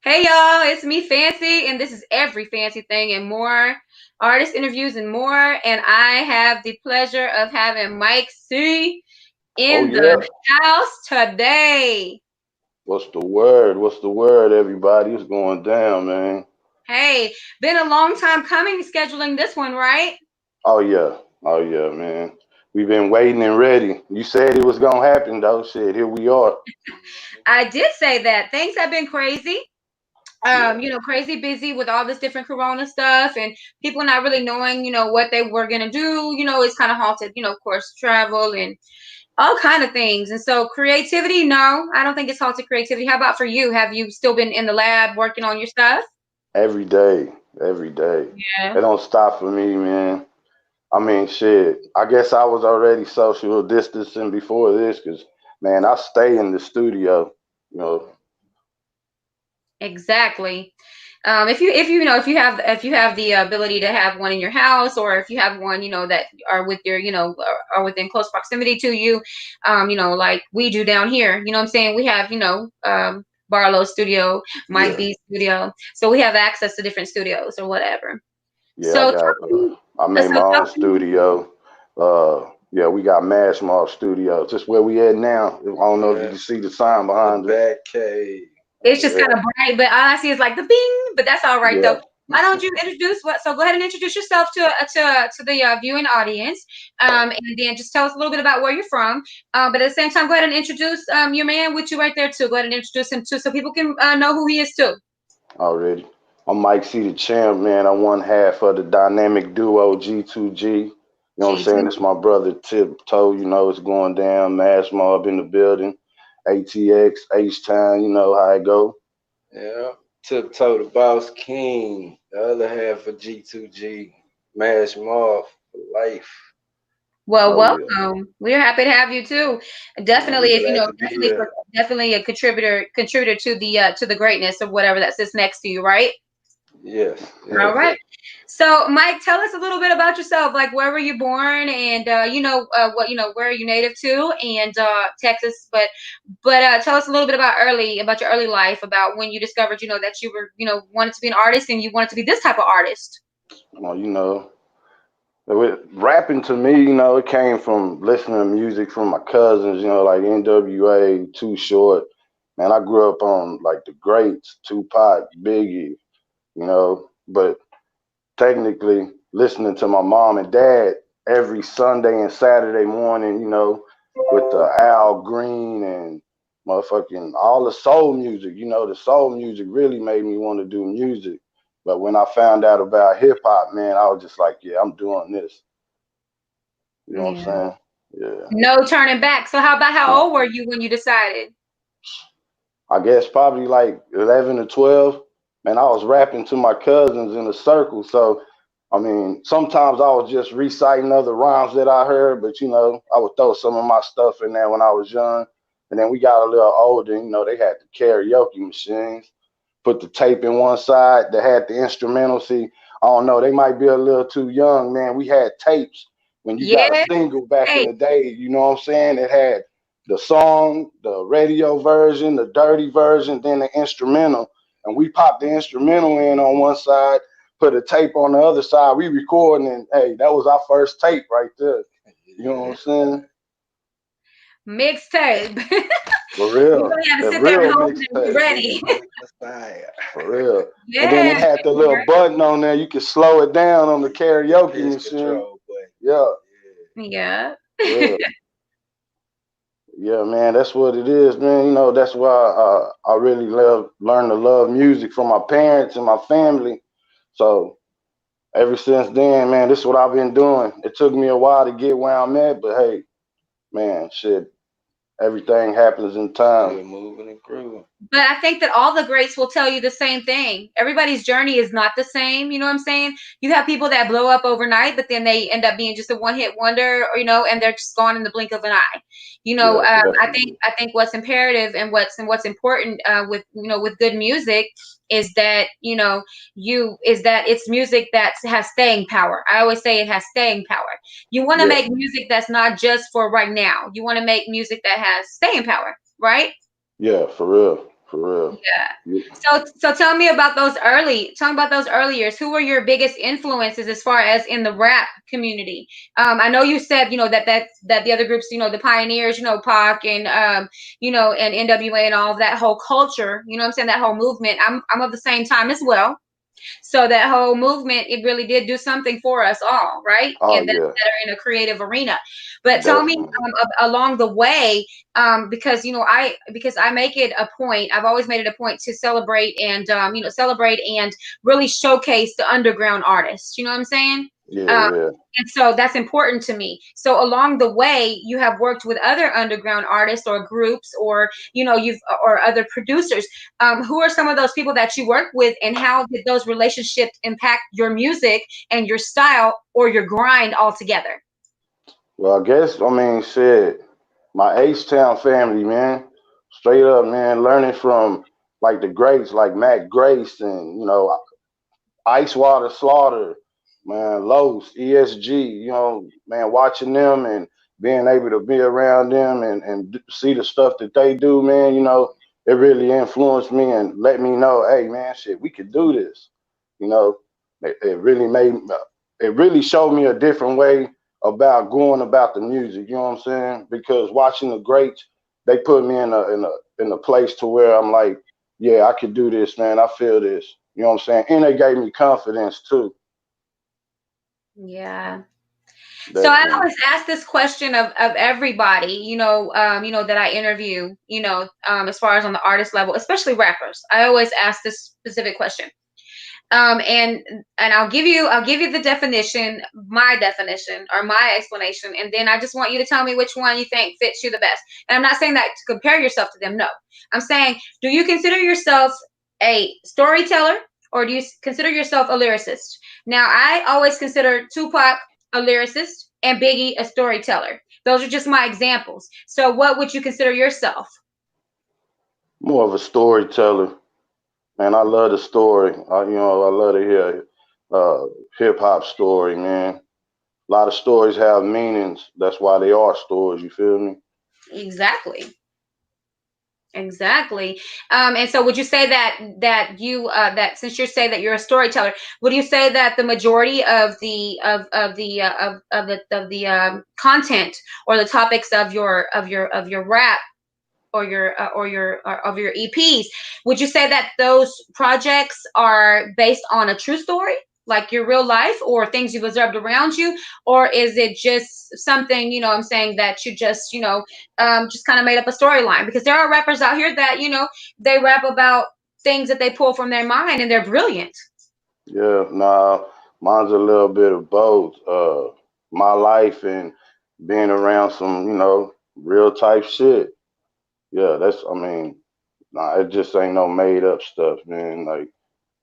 Hey y'all, it's me Fancy, and this is every fancy thing and more. Artist interviews and more. And I have the pleasure of having Mike C Oh in yeah. the house today. What's the word? What's the word, everybody? It's going down, man. Hey, been a long time coming scheduling this one, right? Oh yeah. Oh yeah, man. We've been waiting and ready. You said it was gonna happen though. Shit, here we are. I did say that. Things have been crazy. Yeah. Crazy busy with all this different corona stuff and people not really knowing, what they were gonna do. It's kind of halted, of course, travel and all kind of things. And so creativity, no, I don't think it's halted creativity. How about for you? Have you still been in the lab working on your stuff? Every day. Every day. Yeah. It don't stop for me, man. I mean, shit. I guess I was already social distancing before this, cause man, I stay in the studio. You know. Exactly. If you have the ability to have one in your house, or if you have one, that are with your, are within close proximity to you, like we do down here. You know what I'm saying? We have, Barlow studio, Mike Yeah. B studio, so we have access to different studios or whatever. Yeah. I So got. talk to me. I made So my own talk to me. studio. Yeah, we got Mash Mob Studio. Just where we at now. I don't know if you Yeah, can see the sign the behind it. Bat Cave. It's just kind Yeah, of bright, but all I see is like the bing. But that's all right though. yeah, Why don't you introduce what? So go ahead and introduce yourself to the viewing audience, and then just tell us a little bit about where you're from. But at the same time, go ahead and introduce your man with you right there too. Go ahead and introduce him too, so people can know who he is too. already. I'm Mike C, the champ, man. I'm one half of the dynamic duo G2G. You know what I'm G saying? two. It's my brother Tiptoe. You know, it's going down. Mash Mob in the building. ATX, H-Town, you know how it go. Yeah, Tiptoe the Boss King. The other half of G2G. Mash Moth for life. Well, Oh, yeah. welcome. We're happy to have you too. We Definitely, if glad to be here. definitely a contributor to the greatness of whatever that sits next to you, right? Yes, All yes. right. So, Mike, tell us a little bit about yourself. Like, where were you born, and where are you native to, and Texas. But tell us a little bit about your early life, about when you discovered, that you were, wanted to be an artist, and you wanted to be this type of artist. Well, rapping to me, it came from listening to music from my cousins, like NWA, Too Short. Man, I grew up on like the greats, Tupac, Biggie, but technically listening to my mom and dad every Sunday and Saturday morning, with the Al Green and motherfucking all the soul music, the soul music really made me want to do music. But when I found out about hip hop, man, I was just like, yeah, I'm doing this. You know what I'm Yeah. saying? Yeah. No turning back. So, how No. old were you when you decided? I guess probably like 11 or 12. Man, I was rapping to my cousins in a circle. So, I mean, sometimes I was just reciting other rhymes that I heard, but, I would throw some of my stuff in there when I was young. And then we got a little older, they had the karaoke machines. Put the tape in one side that had the instrumental. See, I don't know, they might be a little too young, man. We had tapes when you got a Yeah. single back in Hey. the day, you know what I'm saying? It had the song, the radio version, the dirty version, then the instrumental. And we popped the instrumental in on one side, put a tape on the other side. We recording, and hey, that was our first tape right there. You know what I'm Yeah. saying? Mixtape. For You real. really had to The sit there and real hold it and be mixtape. ready. Messiah. For real. And then it Yeah. had the little button on there. You could slow it down on the The karaoke pitch machine. control button. Yeah, Yeah. yeah, yeah, man. That's what it is, man. That's why I really learn to love music from my parents and my family. So ever since then, man, this is what I've been doing. It took me a while to get where I'm at, but hey, man, shit, everything happens in time. Still moving and grooving. But I think that all the greats will tell you the same thing. Everybody's journey is not the same. You know what I'm saying? You have people that blow up overnight, but then they end up being just a one hit wonder, or, and they're just gone in the blink of an eye. Yeah, I think definitely. what's imperative and what's important with with good music is that it's music that has staying power. I always say it has staying power. You want to Yeah, make music that's not just for right now. You want to make music that has staying power, right? yeah, for real, for Yeah. real. So tell me about those tell me about those early years. Who were your biggest influences as far as in the rap community? I know you said, that the other groups, the pioneers, Pac and and NWA and all of that whole culture, what I'm saying, that whole movement. I'm of the same time as well. So that whole movement, it really did do something for us all, right? Oh And that yeah, are in a creative arena. But tell me, definitely. along the way, because because I make it a point. I've always made it a point to celebrate and celebrate and really showcase the underground artists. You know what I'm saying? Yeah, Um, yeah. and so that's important to me. So along the way, you have worked with other underground artists or groups, or you've or other producers. Who are some of those people that you work with, and how did those relationships impact your music and your style or your grind altogether? Well, I guess I mean shit. My H Town family, man. Straight up, man. Learning from like the greats, like Matt Grace and Ice Water Slaughter, man, Los, ESG, man, watching them and being able to be around them and see the stuff that they do, man, it really influenced me and let me know, hey, man, shit, we could do this. You know, it really it really showed me a different way about going about the music, you know what I'm saying? Because watching the greats, they put me in a place to where I'm like, yeah, I could do this, man. I feel this. You know what I'm saying? And they gave me confidence too. Yeah. So I Definitely. always ask this question of everybody, that I interview, as far as on the artist level, especially rappers. I always ask this specific question. And I'll give you the definition, my definition or my explanation, and then I just want you to tell me which one you think fits you the best. And I'm not saying that to compare yourself to them. No, I'm saying, do you consider yourself a storyteller, or do you consider yourself a lyricist? Now, I always consider Tupac a lyricist and Biggie a storyteller. Those are just my examples. So, what would you consider yourself? More of a storyteller. Man, I love the story. I love to hear uh, hip hop story, man. A lot of stories have meanings. That's why they are stories. You feel me? Exactly. Exactly. And so would you say that since you say that you're a storyteller, would you say that the majority of the content or the topics of your rap or of your EPs, would you say that those projects are based on a true story, like your real life or things you've observed around you, or is it just something, I'm saying, that you just kind of made up a storyline? Because there are rappers out here that they rap about things that they pull from their mind, and they're brilliant. Yeah, nah, mine's a little bit of both. My life and being around some, real type shit. Yeah, I mean, nah, it just ain't no made up stuff, man. Like,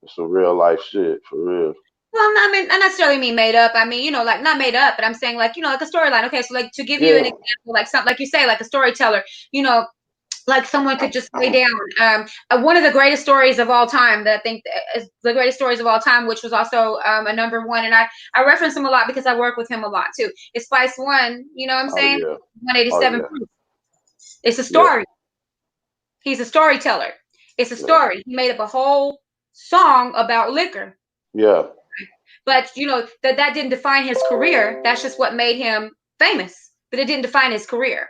it's a real life shit, for real. Well, I mean, I necessarily mean made up. I mean, like not made up, but I'm saying, like, like a storyline. Okay, so like to give you an Yeah, example, like something like you say, like a storyteller, you know, like someone could just lay down one of the greatest stories of all time, that I think is the greatest stories of all time, which was also a number one, and I reference him a lot because I work with him a lot too. It's Spice One, you know what I'm oh saying? yeah, oh 187 yeah, proof. It's a yeah, story. He's a storyteller. It's a yeah, story. He made up a whole song about liquor. yeah, But that didn't define his career. That's just what made him famous. But it didn't define his career.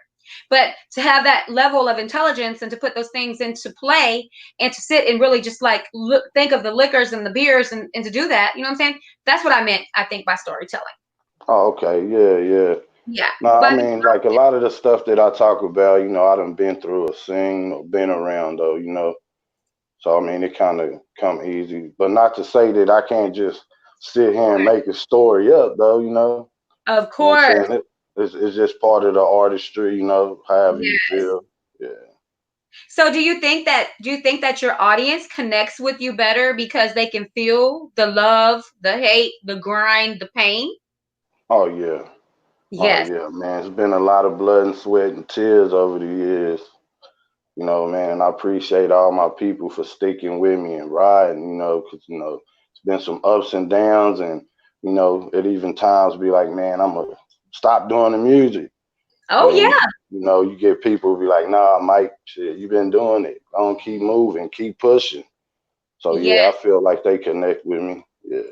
But to have that level of intelligence and to put those things into play and to sit and really just like think of the liquors and the beers and to do that, you know what I'm saying? That's what I meant, I think, by storytelling. oh okay, yeah, yeah. Yeah. No, I But mean, like a lot of the stuff that I talk about, I done been through a scene or been around though. So I mean, it kind of come easy, but not to say that I can't just sit here and make a story up though. of You know what I'm course. saying? It's just part of the artistry, however you Yes. feel. Yeah. So do you think that your audience connects with you better because they can feel the love, the hate, the grind, the pain? Oh yeah. Oh Yes. yeah, man. It's been a lot of blood and sweat and tears over the years. Man, and I appreciate all my people for sticking with me and riding, because, it's been some ups and downs and, it even times be like, man, I'm going to stop doing the music. Oh Then yeah, you get people who be like, "Nah, Mike, shit, you been doing it. Don't keep moving, keep pushing." So yeah, I yeah. feel like they connect with me. Yeah,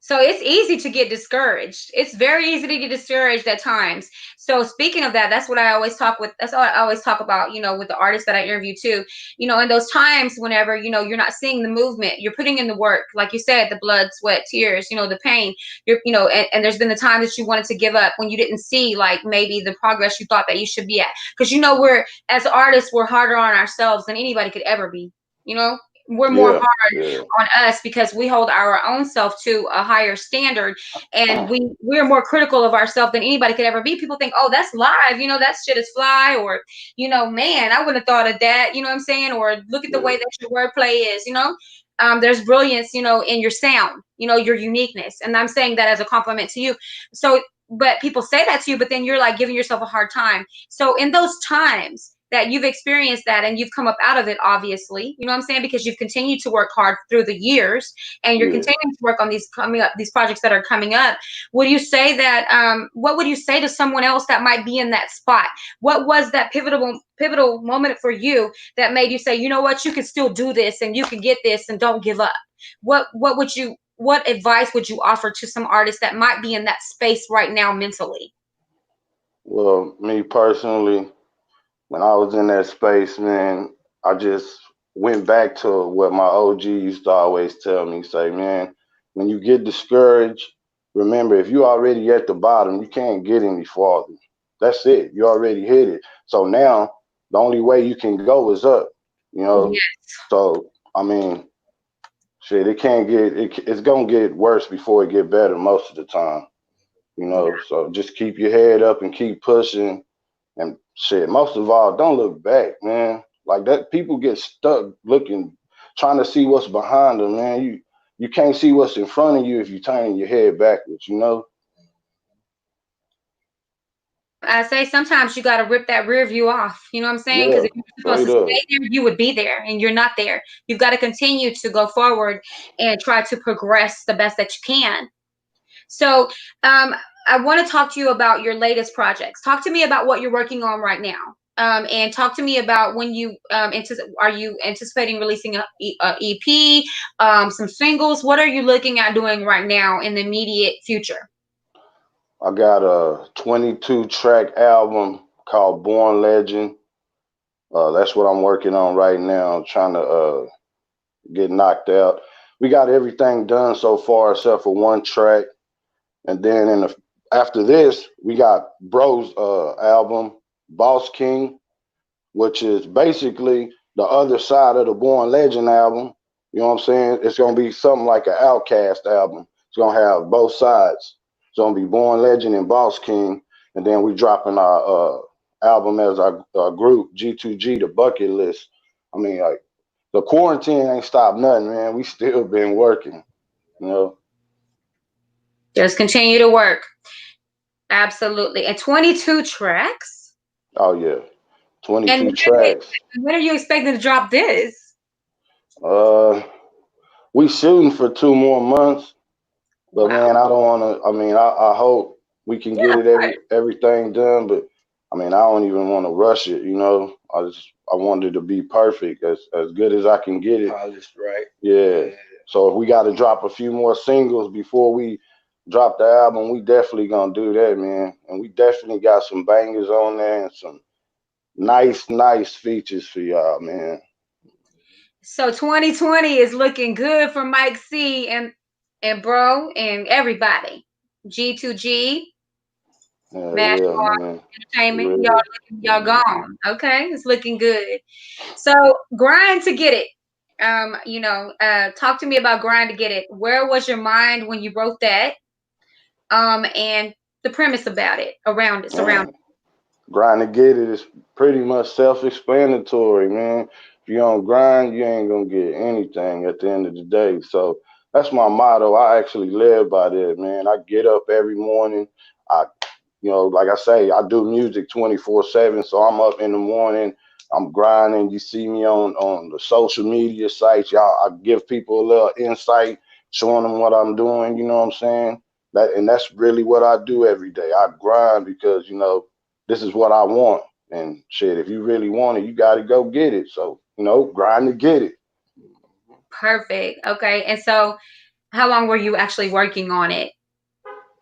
So it's easy to get discouraged. It's very easy to get discouraged at times. So speaking of that, that's what I always talk with. That's all I always talk about. With the artists that I interview too. In those times whenever you're not seeing the movement, you're putting in the work, like you said, the blood, sweat, tears. The pain. And there's been the time that you wanted to give up when you didn't see like maybe the progress you thought that you should be at. Because we're as artists, we're harder on ourselves than anybody could ever be. You know, we're more yeah, hard yeah, on us because we hold our own self to a higher standard, and we're more critical of ourselves than anybody could ever be. People think, oh, that's live, that shit is fly, or man, I wouldn't have thought of that, you know what I'm saying, or look at the way yeah, that your wordplay is. There's brilliance, in your sound, your uniqueness, and I'm saying that as a compliment to you. So but people say that to you, but then you're like giving yourself a hard time. So in those times that you've experienced that and you've come up out of it, obviously, you know what I'm saying, because you've continued to work hard through the years, and you're yeah. continuing to work on these coming up, these projects that are coming up. Would you say that what would you say to someone else that might be in that spot? What was that pivotal moment for you that made you say, you know what, you can still do this and you can get this and don't give up? What advice would you offer to some artists that might be in that space right now mentally? Well, me personally, when I was in that space, man, I just went back to what my OG used to always tell me. Say, man, when you get discouraged, remember if you already at the bottom, you can't get any farther. That's it. You already hit it. So now the only way you can go is up. You know. Yes. So I mean, shit, it can't get it's gonna get worse before it get better most of the time. So just keep your head up and keep pushing. And shit, most of all, don't look back, man. Like that, people get stuck looking, trying to see what's behind them, man. You can't see what's in front of you if you're turning your head backwards. I say sometimes you got to rip that rear view off. You know what I'm saying? Because Yeah, if you're supposed straight to up. stay there, you would be there, and you're not there. You've got to continue to go forward and try to progress the best that you can. So, I want to talk to you about your latest projects. Talk to me about what you're working on right now. And talk to me about when are you anticipating releasing a EP, some singles? What are you looking at doing right now in the immediate future? I got a 22 track album called Born Legend. That's what I'm working on right now. I'm trying to get knocked out. We got everything done so far except for one track. And then after this, we got Bro's album, Boss King, which is basically the other side of the Born Legend album. You know what I'm saying? It's gonna be something like an Outcast album. It's gonna have both sides. It's gonna be Born Legend and Boss King, and then we dropping our album as our group G2G, the Bucket List. I mean, like the quarantine ain't stopped nothing, man. We still been working. You know? Just continue to work. Absolutely. And 22 tracks? Oh yeah, And 22 tracks. when are you expecting to drop this? Uh, we shooting for 2 more months. But Wow. man, I don't want to. I mean, I hope we can get Yeah. it everything done. But I mean, I don't even want to rush it. I want it to be perfect, as good as I can get it. Polished, right? Yeah. Yeah. So if we got to drop a few more singles before we drop the album, we definitely gonna do that, man. And we definitely got some bangers on there and some nice features for y'all, man. So 2020 is looking good for Mike C and bro and everybody. G2G, Mash Yeah, man. For Entertainment. real. Y'all gone. Okay, it's looking good. So grind to get it. Talk to me about grind to get it. Where was your mind when you wrote that? And the premise about it, around it, surround Man, grind to get it is pretty much self-explanatory, man. If you don't grind, you ain't gonna get anything at the end of the day. So that's my motto. I actually live by that, man. I get up every morning. I, like I say, I do music 24/7. So I'm up in the morning. I'm grinding. You see me on the social media sites. I give people a little insight, showing them what I'm doing. You know what I'm saying? That's really what I do every day. I grind because this is what I want. And shit, if you really want it, you got to go get it. So, grind to get it. Perfect. Okay. And so how long were you actually working on it?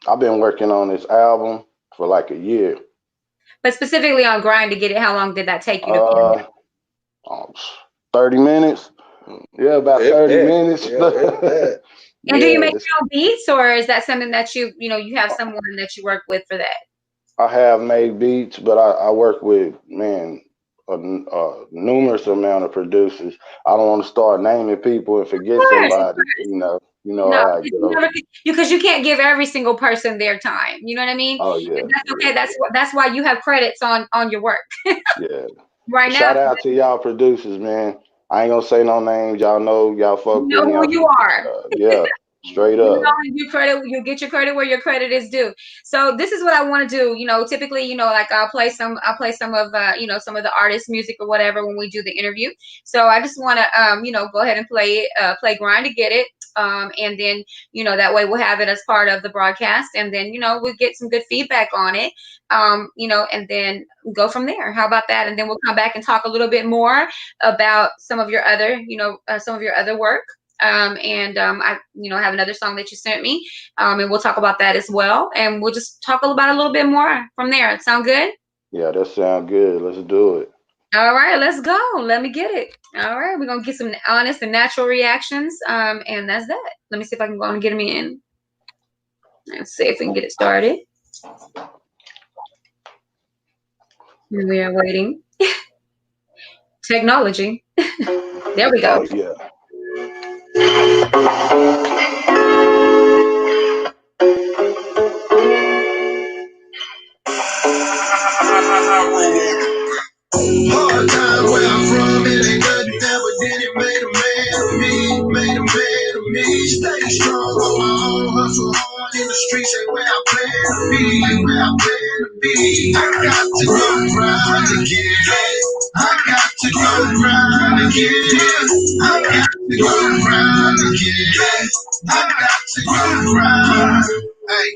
I've been working on this album for like a year. But specifically on Grind to Get It, how long did that take you to finish? Uh, um, 30 minutes. Yeah, about If 30 that, minutes. yeah, if that. And do you make Yeah, your own beats, or is that something that you have someone that you work with for that? I have made beats, but I work with, man, a numerous amount of producers. I don't want to start naming people and Of forget course, of somebody. course. You know No, how I you go. never because you can't give every single person their time. You know what I mean? Oh And yeah, that's okay. yeah, That's why you have credits on your work yeah. right now. Shout out to y'all producers, man. I ain't gonna say no names. Y'all know y'all You fuck know with me. who you are. Yeah, straight You up. know, you'll get your credit where your credit is due. So this is what I want to do. Typically, like I'll play some of some of the artist music or whatever when we do the interview. So I just want to go ahead and play Grind to Get It. And then that way we'll have it as part of the broadcast, and then we'll get some good feedback on it. And then go from there. How about that? And then we'll come back and talk a little bit more about some of your other work. I have another song that you sent me, and we'll talk about that as well, and we'll just talk about a little bit more from there. Sound good? Yeah, that sound good. Let's do it. All right, let's go. Let me get it. All right, we're gonna get some honest and natural reactions, and that's that. Let me see if I can go and get them in. Let's see if we can get it started. We are waiting. Technology. There we go. Oh yeah. Hard time where I'm from, it ain't nothing ever did it. Made a man of me, made a man of me. Stay strong on my own, hustle hard in the streets, ain't where I plan to be, where I plan to be. I got to go grind to get it. I got to go grind to get it. I got to go grind to get it. I got to go grind. Hey,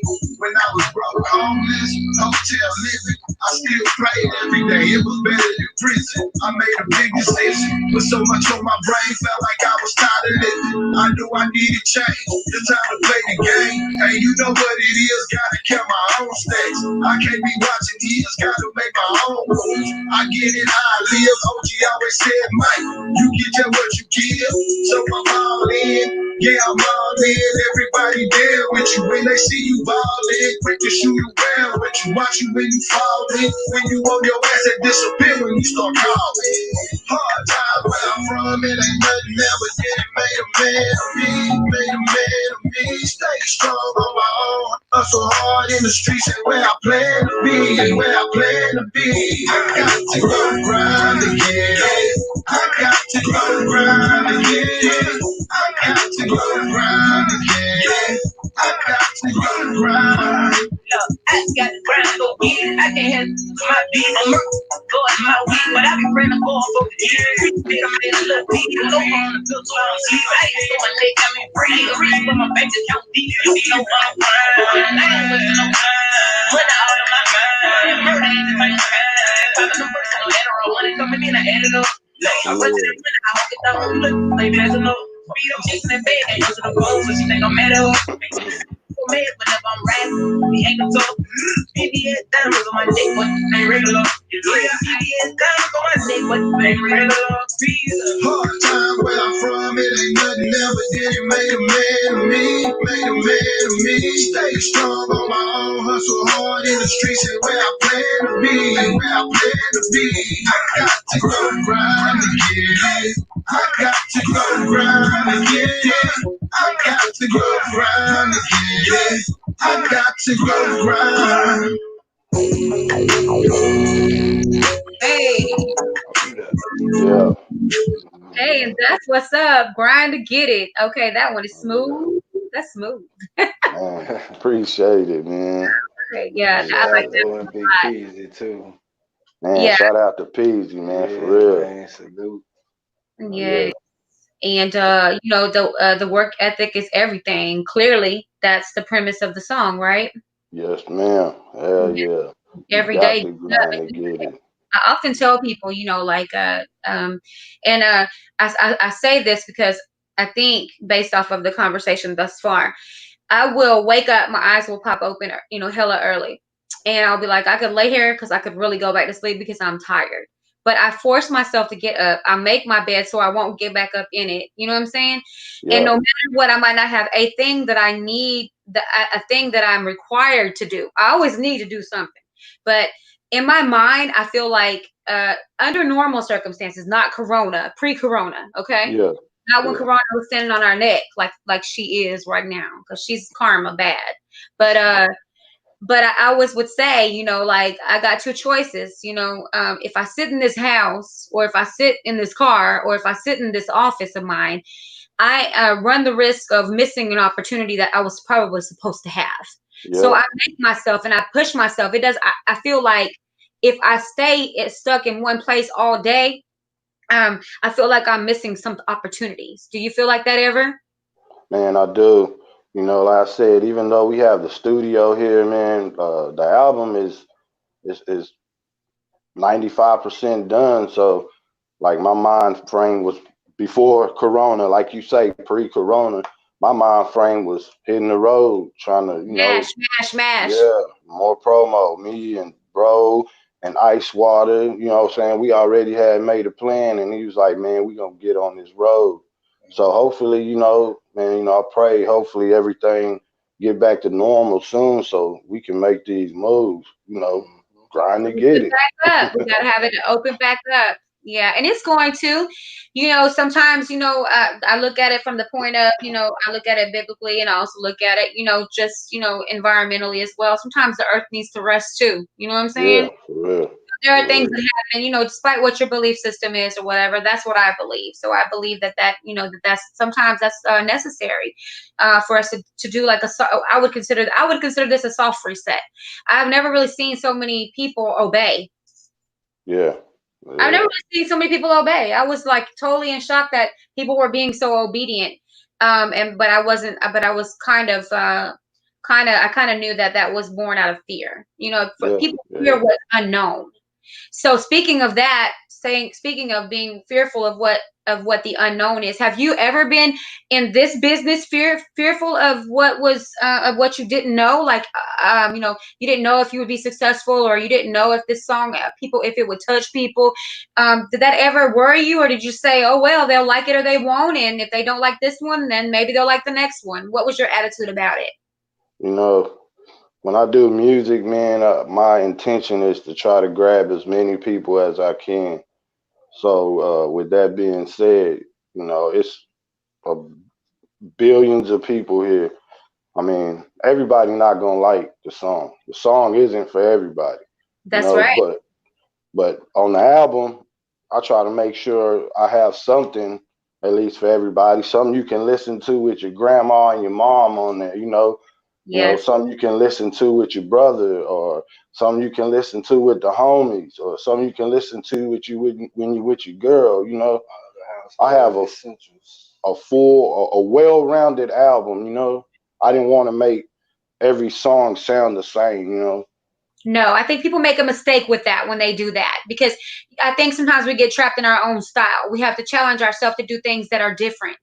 when I was broke, homeless, hotel living, I still prayed every day. It was better than prison. I made a big decision, but so much on my brain felt like I was tired of living. I knew I needed change. It's time to play the game. Hey, you know what it is? Gotta count my own stakes. I can't be watching years. Gotta make my own moves. I get it, I live. OG always said, Mike, you get just what you give. So I'm all in. Yeah, I'm all in. Everybody there with you when they see you ballin'. Quick to shoot you well, but you watch you when you fallin'. When you on your ass, that disappear when you start calling. Hard time where I'm from, it ain't nothing ever did it. Made a man of me, made a man of me. Stay strong on my own, hustle hard in the streets, ain't where I plan to be, ain't where I plan to be. I got to go grind again. I got to go grind again. I got to go grind again. I got to go grind. Look, I got to grind, go get it. I can't have my beat on going my week, but I be praying for for the years. I made a little beat, no on the filter, I don't sleep. I ain't so my neck, I mean free, reach for my bank account deep. You know I'm fine, I ain't wasting no time. Money all in my mind, murder is in my mind. Popping the first on later on, money coming in, I add it up. Like, I run to that money, I hope it don't look, baby, that's enough. Speed up, chasing that bag, ain't using the phone, so she think I'm mad at her. So mad whenever I'm rapping, we ain't no talk. PBS diamonds on my neck, but they ain't regular. Yeah, PBS diamonds on my neck, but they ain't regular. Hard time where I'm from, it ain't nothing ever did it. Made a man of me, made a man of me. Stay strong on my own, hustle hard in the streets, ain't where I plan to be, ain't where I plan to be. I got to go grind again. I got to go grind again. I got to go grind again. I got to go grind. Hey, Yeah. hey, and that's what's up. Grind to Get It. Okay, that one is smooth. That's smooth. Man, appreciate it, man. Okay, yeah, I Shout like out that to one Big a lot. Peasy too. Man, Yeah, shout out to Peasy, man, for Yeah, real. man, salute. yeah. Yeah. And the work ethic is everything. Clearly, that's the premise of the song, right? Yes, ma'am. Hell yeah. You every day. got to grind to get it. I often tell people, like, and I say this because I think based off of the conversation thus far, I will wake up, my eyes will pop open, hella early. And I'll be like, I could lay here because I could really go back to sleep because I'm tired. But I force myself to get up. I make my bed so I won't get back up in it. You know what I'm saying? And Yeah, no matter what, I might not have a thing that I need, a thing that I'm required to do. I always need to do something. But in my mind, I feel like under normal circumstances, not Corona, pre-Corona, okay? yeah, Not when yeah, Corona was standing on our neck like she is right now, because she's karma bad. But I always would say, like, I got two choices. If I sit in this house, or if I sit in this car, or if I sit in this office of mine, I run the risk of missing an opportunity that I was probably supposed to have. So yeah. I make myself and I push myself. It does. I feel like if I stay stuck in one place all day, I feel like I'm missing some opportunities. Do you feel like that ever? Man, I do. Like I said, even though we have the studio here, man, the album is 95% done. So, like, my mind frame was before Corona, like you say, pre-Corona. My mind frame was hitting the road, trying to, Smash, smash, smash. yeah, more promo. Me and bro and Ice Water, what I'm saying? We already had made a plan, and he was like, man, we gonna get on this road. So hopefully, man, I pray hopefully everything get back to normal soon so we can make these moves, grind to get Open it. back up. We gotta have it open back up. Yeah, and it's going to, sometimes, I look at it from the point of, I look at it biblically, and I also look at it, just, environmentally as well. Sometimes the earth needs to rest too. You know what I'm Yeah, saying? for real. There are For things real. that happen, despite what your belief system is or whatever. That's what I believe. So I believe that's sometimes that's necessary for us to do like I would consider this a soft reset. I've never really seen so many people obey. Yeah. I've Yeah. never really seen so many people obey. I was like totally in shock that people were being so obedient. But I wasn't. But I was I kind of knew that was born out of fear. For Yeah. people, fear Yeah. was unknown. So speaking of being fearful of what the unknown is, have you ever been in this business fearful of what you didn't know? Like, you didn't know if you would be successful, or you didn't know if this song, if it would touch people. Did that ever worry you, or did you say, oh well, they'll like it or they won't, and if they don't like this one, then maybe they'll like the next one? What was your attitude about it? You know, when I do music, man, my intention is to try to grab as many people as I can. So, with that being said, it's uh, billions of people here. I mean, everybody not gonna like the song. The song isn't for everybody, That's right. but on the album, I try to make sure I have something at least for everybody. Something you can listen to with your grandma and your mom on there. Yes. Something you can listen to with your brother, or something you can listen to with the homies, or something you can listen to with you when you with your girl. I have a full, a well-rounded album. I didn't want to make every song sound the same. No, I think people make a mistake with that when they do that, because I think sometimes we get trapped in our own style. We have to challenge ourselves to do things that are different.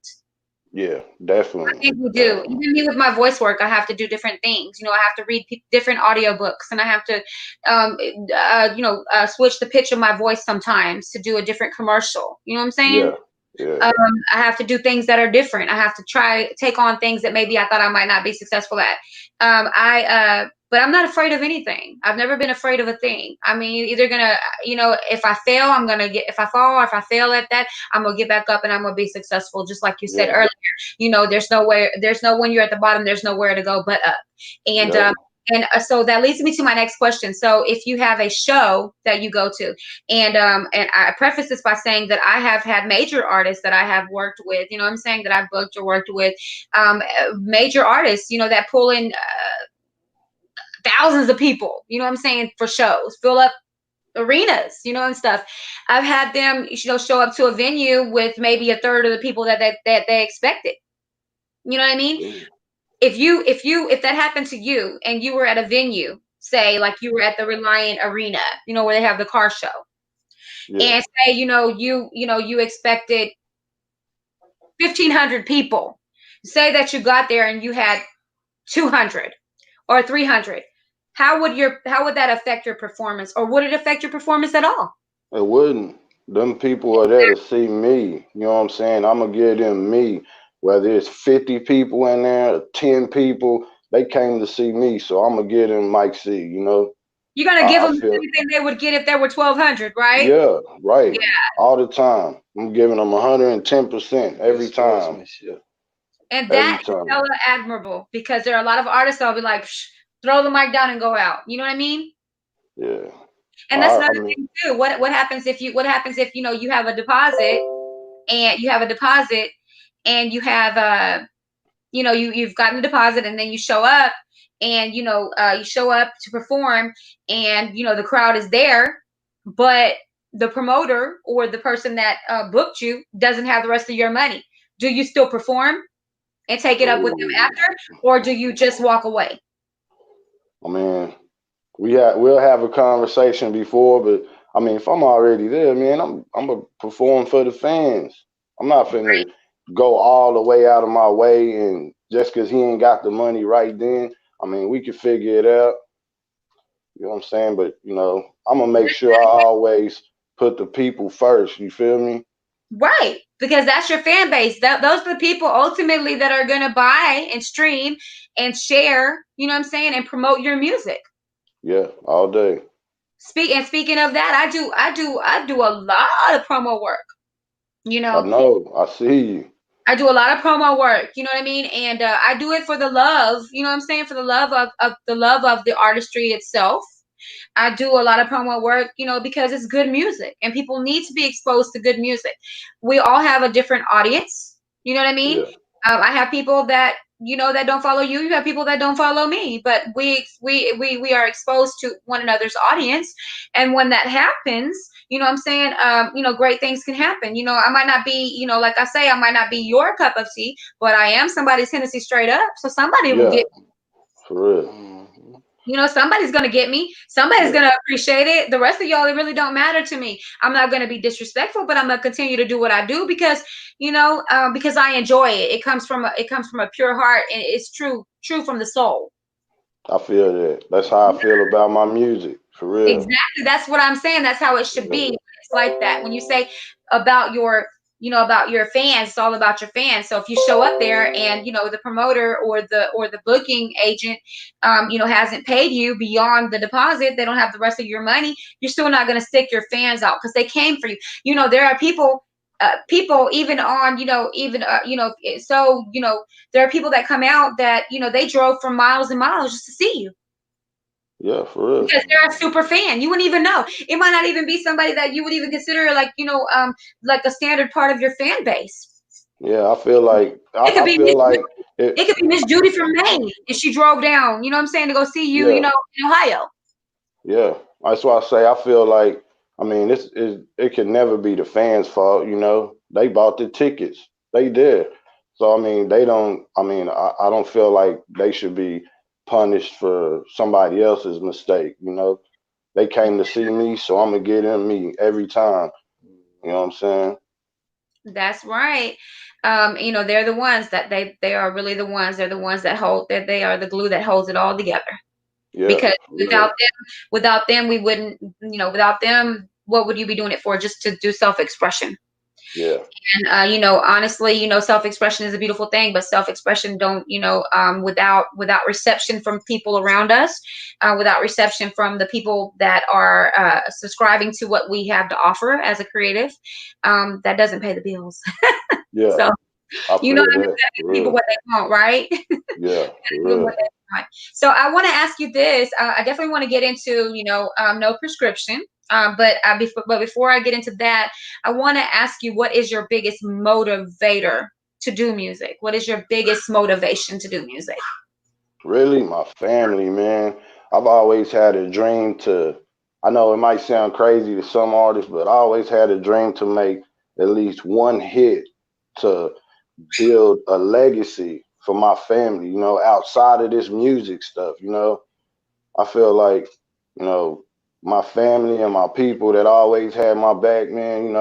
Yeah, I definitely, think we do. definitely. Even me with my voice work, I have to do different things. I have to read different audiobooks, and I have to, switch the pitch of my voice sometimes to do a different commercial. You know what I'm saying? Yeah, yeah, Um, I have to do things that are different. I have to take on things that maybe I thought I might not be successful at. But I'm not afraid of anything. I've never been afraid of a thing. I mean, you're either gonna, if I fail, if I fall, or if I fail at that, I'm gonna get back up and I'm gonna be successful. Just like you said yeah, earlier, there's no when you're at the bottom, there's nowhere to go but up. And, yep. so that leads me to my next question. So if you have a show that you go to, and I preface this by saying that I have had major artists that I have worked with, I'm saying that I've booked or worked with, major artists, that pull in thousands of people, I'm saying, for shows, fill up arenas, and stuff. I've had them, show up to a venue with maybe a third of the people that they expected. You know what I mean? Ooh. If that happened to you and you were at a venue say like you were at the Reliant Arena, where they have the car show, Yeah, and say, you expected 1,500 people. Say that you got there and you had 200 or 300. How would that affect your performance, or would it affect your performance at all? it wouldn't. Them people are there to see me. You know what I'm saying? I'm gonna give them me. Whether it's 50 people in there, or 10 people, they came to see me, so I'm gonna give them Mike C. You know, You're gonna give I them feel everything they would get if there were 1,200, right? yeah, right. Yeah. All the time. I'm giving them 110% Good every time. sportsmanship. And Every that is time. hella admirable, because there are a lot of artists that'll be like, "Psh, throw the mic down and go out." You know what I mean? Yeah. And that's I another mean, thing too. What happens if you have a deposit, and you have you've gotten a deposit, and then you show up, and you show up to perform, and the crowd is there, but the promoter or the person that booked you doesn't have the rest of your money. Do you still perform and take it up with them ooh. after, or do you just walk away? I mean, we'll have a conversation before, but I mean, if I'm already there, man, I'm gonna perform for the fans. I'm not finna go all the way out of my way, and just because he ain't got the money right then, I mean, we can figure it out. You know what I'm saying? But I'm gonna make sure I always put the people first. You feel me? Right, because that's your fan base. Those are the people ultimately that are going to buy and stream and share, what I'm saying, and promote your music. Yeah, all day. Speaking of that, I do a lot of promo work. You I know, know. I see you. I do a lot of promo work, you know what I mean? And I do it for the love, what I'm saying, for the love of the artistry itself. I do a lot of promo work, because it's good music and people need to be exposed to good music. We all have a different audience, you know what I mean? Yeah, I have people that that don't follow you. You have people that don't follow me, but we are exposed to one another's audience, and when that happens, what I'm saying, great things can happen. I might not be, like I say, I might not be your cup of tea, but I am somebody's Hennessy straight up. So somebody will yeah, get, for real. Mhm. somebody's gonna get me. Somebody's Yeah, gonna appreciate it. The rest of y'all, it really don't matter to me. I'm not gonna be disrespectful, but I'm gonna continue to do what I do because, because I enjoy it. It comes from a pure heart, and it's true from the soul. I feel that. That's how I feel about my music, for real. Exactly. That's what I'm saying. That's how it should be. Yeah, It's like that. When you say about your fans, it's all about your fans. So if you show up there and, the promoter or the booking agent, hasn't paid you beyond the deposit, they don't have the rest of your money, you're still not going to stick your fans out because they came for you. There are people even on, even, so, there are people that come out that, they drove from miles and miles just to see you. yeah, for real. Because they're a super fan. You wouldn't even know. It might not even be somebody that you would even consider like a standard part of your fan base. Yeah, I feel like It could I be feel Miss like it. it could be Miss Judy from Maine, and she drove down, you know what I'm saying, to go see you, Yeah, in Ohio. yeah. That's why I say I feel like I mean it can never be the fans' fault. They bought the tickets. They did. So I mean they don't. I mean I don't feel like they should be punished for somebody else's mistake. They came to see me, so I'm gonna get them me every time. You know what I'm saying? That's right. They're the ones that they are really the ones. They're the ones that hold that they are the glue that holds it all together. Yeah, Because for without real. them, we wouldn't, without them, what would you be doing it for? Just to do self-expression. Yeah, And honestly, self-expression is a beautiful thing, but self-expression don't, without reception from people around us, without reception from the people that are subscribing to what we have to offer as a creative, that doesn't pay the bills. yeah. So I feel I'm that gonna for give people real. what they want, right? Yeah, for Give them what real. they want. So I want to ask you this. I definitely want to get into, no prescription. But before I get into that, I want to ask you, what is your biggest motivator to do music? What is your biggest motivation to do music? Really, my family, man. I've always had a dream to, I know it might sound crazy to some artists, but I always had a dream to make at least one hit to build a legacy for my family, outside of this music stuff. I feel like, you know, my family and my people that always had my back, man,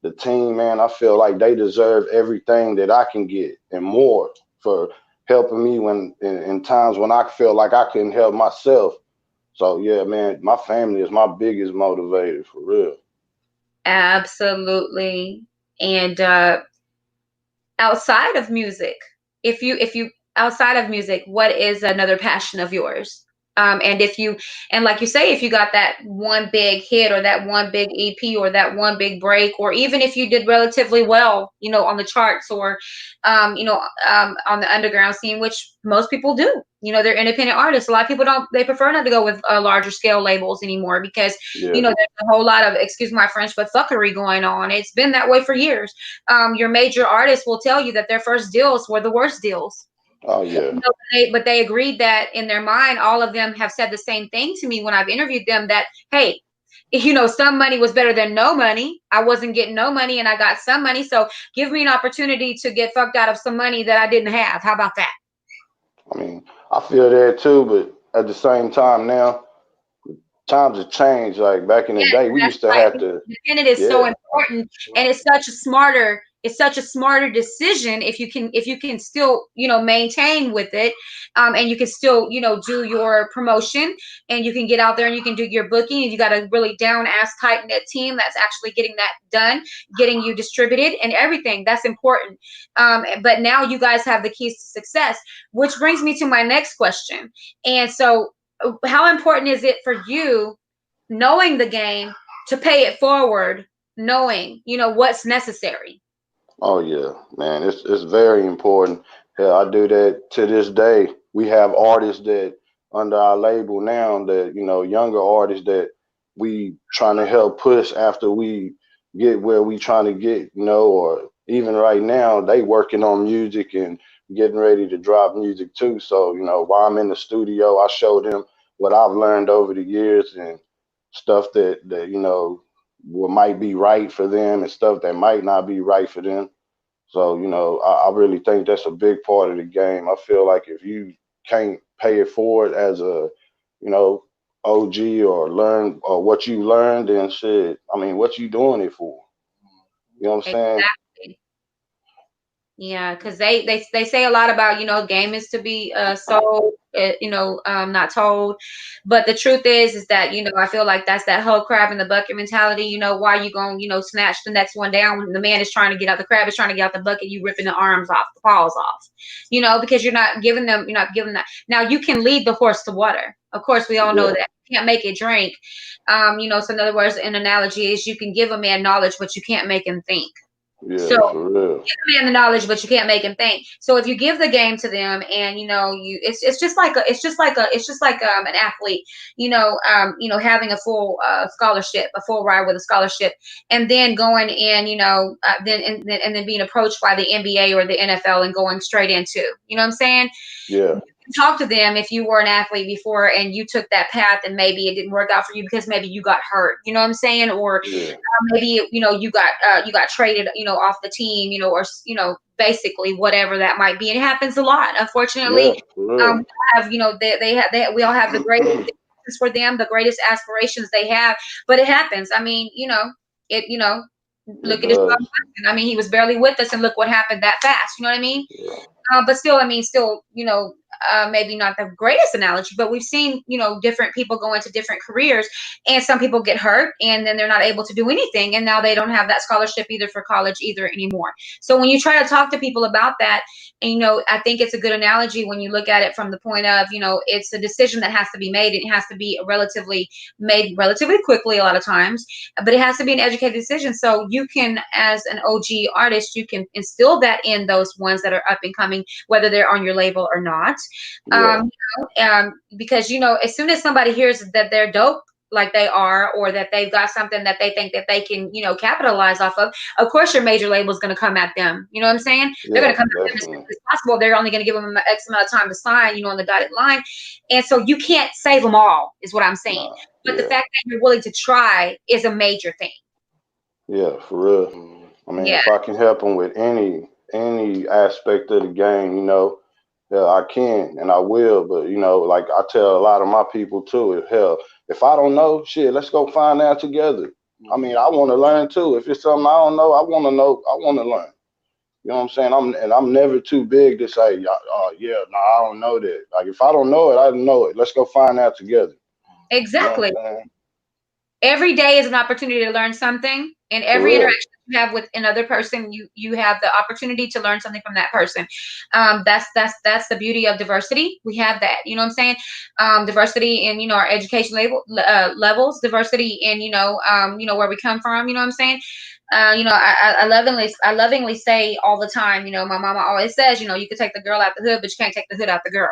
the team, man, I feel like they deserve everything that I can get and more for helping me when in times when I feel like I couldn't help myself. So yeah, man, my family is my biggest motivator for real. Absolutely. And outside of music, if you outside of music, what is another passion of yours? And if you and like you say, if you got that one big hit or that one big EP or that one big break, or even if you did relatively well, on the charts or on the underground scene, which most people do. They're independent artists. A lot of people don't. They prefer not to go with larger scale labels anymore because Yeah. there's a whole lot of, excuse my French, but fuckery going on. It's been that way for years. Your major artists will tell you that their first deals were the worst deals. Oh yeah. But they agreed that in their mind, all of them have said the same thing to me when I've interviewed them that, hey, some money was better than no money. I wasn't getting no money and I got some money. So give me an opportunity to get fucked out of some money that I didn't have. How about that? I mean, I feel that too, but at the same time now, times have changed. Like back in the Yes, day, we that's used to have right. to, Independent is so yeah, important, and it's such a smarter decision if you can still maintain with it, and you can still do your promotion, and you can get out there and you can do your booking, and you got a really down ass tight knit team that's actually getting that done, getting you distributed and everything. That's important. But now you guys have the keys to success, which brings me to my next question. And so, how important is it for you, knowing the game, to pay it forward, knowing what's necessary? oh yeah, man, it's very important. Hell, I do that to this day. We have artists that under our label now that younger artists that we trying to help push after we get where we trying to get, or even right now they working on music and getting ready to drop music too. So while I'm in the studio, I show them what I've learned over the years and stuff that what might be right for them and stuff that might not be right for them. So, I really think that's a big part of the game. I feel like if you can't pay it forward as a, you know, OG or learn or what you learned, then shit, I mean, what you doing it for? You know what I'm saying? Exactly. Yeah, because they say a lot about game is to be sold, not told. But the truth is that I feel like that's that whole crab in the bucket mentality. Why you gonna snatch the next one down when the man is trying to get out, the crab is trying to get out the bucket, you ripping the arms off, the paws off. Because you're not giving that. Now you can lead the horse to water. Of course, we all know Yeah, that. You can't make it drink. So in other words, an analogy is you can give a man knowledge, but you can't make him think. So yeah, for real. man the knowledge, but you can't make him think. So if you give the game to them, and it's just like an athlete, having a full scholarship, a full ride with a scholarship, and then going in, then being approached by the NBA or the NFL and going straight into, what I'm saying? Yeah, Talk to them if you were an athlete before and you took that path and maybe it didn't work out for you because maybe you got hurt, what I'm saying, or yeah, maybe you got traded off the team, or basically whatever that might be. And it happens a lot, yeah, unfortunately. for real. We all have we all have the greatest intentions for them, the greatest aspirations they have, but it happens. I mean, it It look at his son. does. I mean, he was barely with us and look what happened that fast, you know what I mean? Yeah, But still, I mean, still, maybe not the greatest analogy, but we've seen, different people go into different careers, and some people get hurt, and then they're not able to do anything, and now they don't have that scholarship either for college either anymore. So when you try to talk to people about that, and I think it's a good analogy when you look at it from the point of, it's a decision that has to be made. It has to be made relatively quickly a lot of times, but it has to be an educated decision. So you can, as an OG artist, you can instill that in those ones that are up and coming, whether they're on your label or not. yeah, Because as soon as somebody hears that they're dope, like they are, or that they've got something that they think that they can capitalize off of course your major label is going to come at them. You know what I'm saying? They're going yeah, to come at them as definitely. quickly as possible. They're only going to give them an X amount of time to sign, on the dotted line. And so you can't save them all, is what I'm saying. Nah, But the yeah, fact that you're willing to try is a major thing. yeah, for real. I mean, Yeah. if I can help them with any aspect of the game, Yeah, I can and I will, but you know, like I tell a lot of my people too, if hell, if I don't know, shit, let's go find out together. I mean, I want to learn too. If it's something I don't know, I want to know. I want to learn. You know what I'm saying? I'm never too big to say, yeah, no, I don't know that. Like if I don't know it, I don't know it. Let's go find out together. You know Exactly. what I'm saying? Every day is an opportunity to learn something, and For every real. interaction you have with another person, you have the opportunity to learn something from that person. That's the beauty of diversity. We have that, you know what I'm saying? Diversity in, our education levels, diversity in, where we come from, you know what I'm saying? I lovingly say all the time, my mama always says, you can take the girl out the hood, but you can't take the hood out the girl.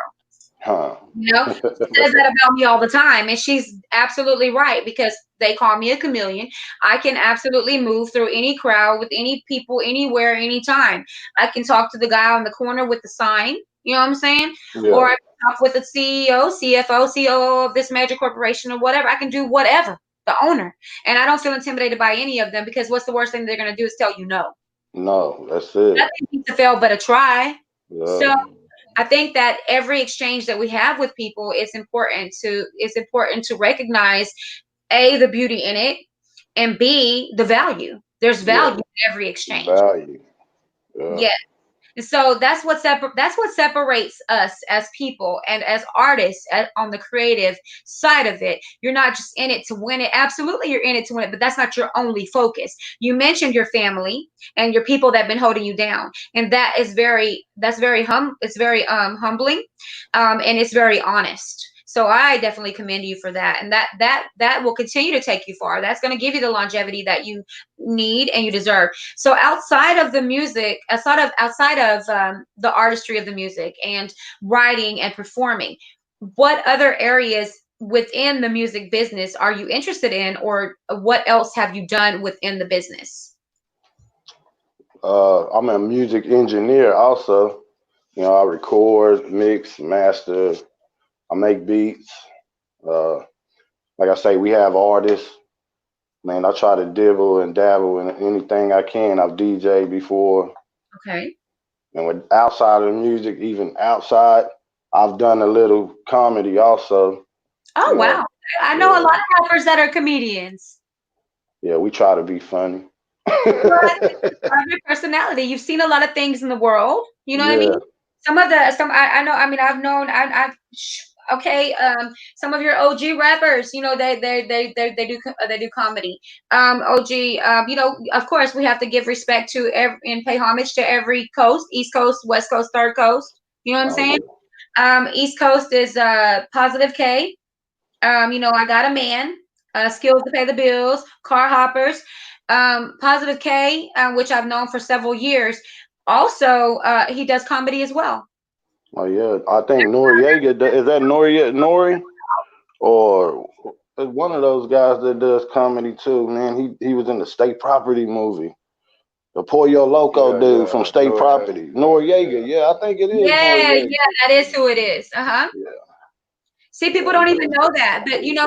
Huh. She says that about me all the time, and she's absolutely right, because they call me a chameleon. I can absolutely move through any crowd with any people, anywhere, anytime. I can talk to the guy on the corner with the sign, you know what I'm saying? Or Yeah. I can talk with the CEO, CFO, COO of this major corporation or whatever. I can do whatever, the owner. And I don't feel intimidated by any of them, because what's the worst thing they're going to do is tell you no. No, that's it. Nothing needs to fail but a try. Yeah. So I think that every exchange that we have with people, it's important to recognize A, the beauty in it, and B, the value. There's Yeah. value in every exchange. Value. Yeah. Yeah. And so that's what separates us as people and as artists on the creative side of it. You're not just in it to win it. Absolutely, you're in it to win it, but that's not your only focus. You mentioned your family and your people that have been holding you down, and it's very humbling, and it's very honest. So I definitely commend you for that, and that will continue to take you far. That's going to give you the longevity that you need and you deserve. So outside of the music, outside of the artistry of the music and writing and performing, what other areas within the music business are you interested in, or what else have you done within the business? I'm a music engineer also. You know, I record, mix, master, I make beats. Uh, like I say, we have artists. Man, I try to dibble and dabble in anything I can. I've DJed before. Okay. And with outside of the music, even outside, I've done a little comedy also. Oh, You know, wow. I know a yeah, lot of rappers that are comedians. yeah, we try to be funny. Well, I think it's part of your personality. You've seen a lot of things in the world. You know what I mean? Yeah, I know. I mean, I've known. Okay. Some of your OG rappers. They do comedy. OG. Of course, we have to give respect to and pay homage to every coast: East Coast, West Coast, Third Coast. You know what I'm oh saying? yeah, East Coast is Positive K. I got a man, skills to pay the bills, car hoppers, Positive K, which I've known for several years. Also, he does comedy as well. oh yeah. I think Noriega is that Nori or one of those guys that does comedy too. Man, he was in the State Property movie. The Pollo Loco Yeah, dude from yeah, State Noriega. Property, Yeah, Noriega. yeah. Yeah, I think it is Yeah, Noriega. yeah, that is who it is. Uh-huh. Yeah, See, people yeah, he don't even does know good that, but comedy.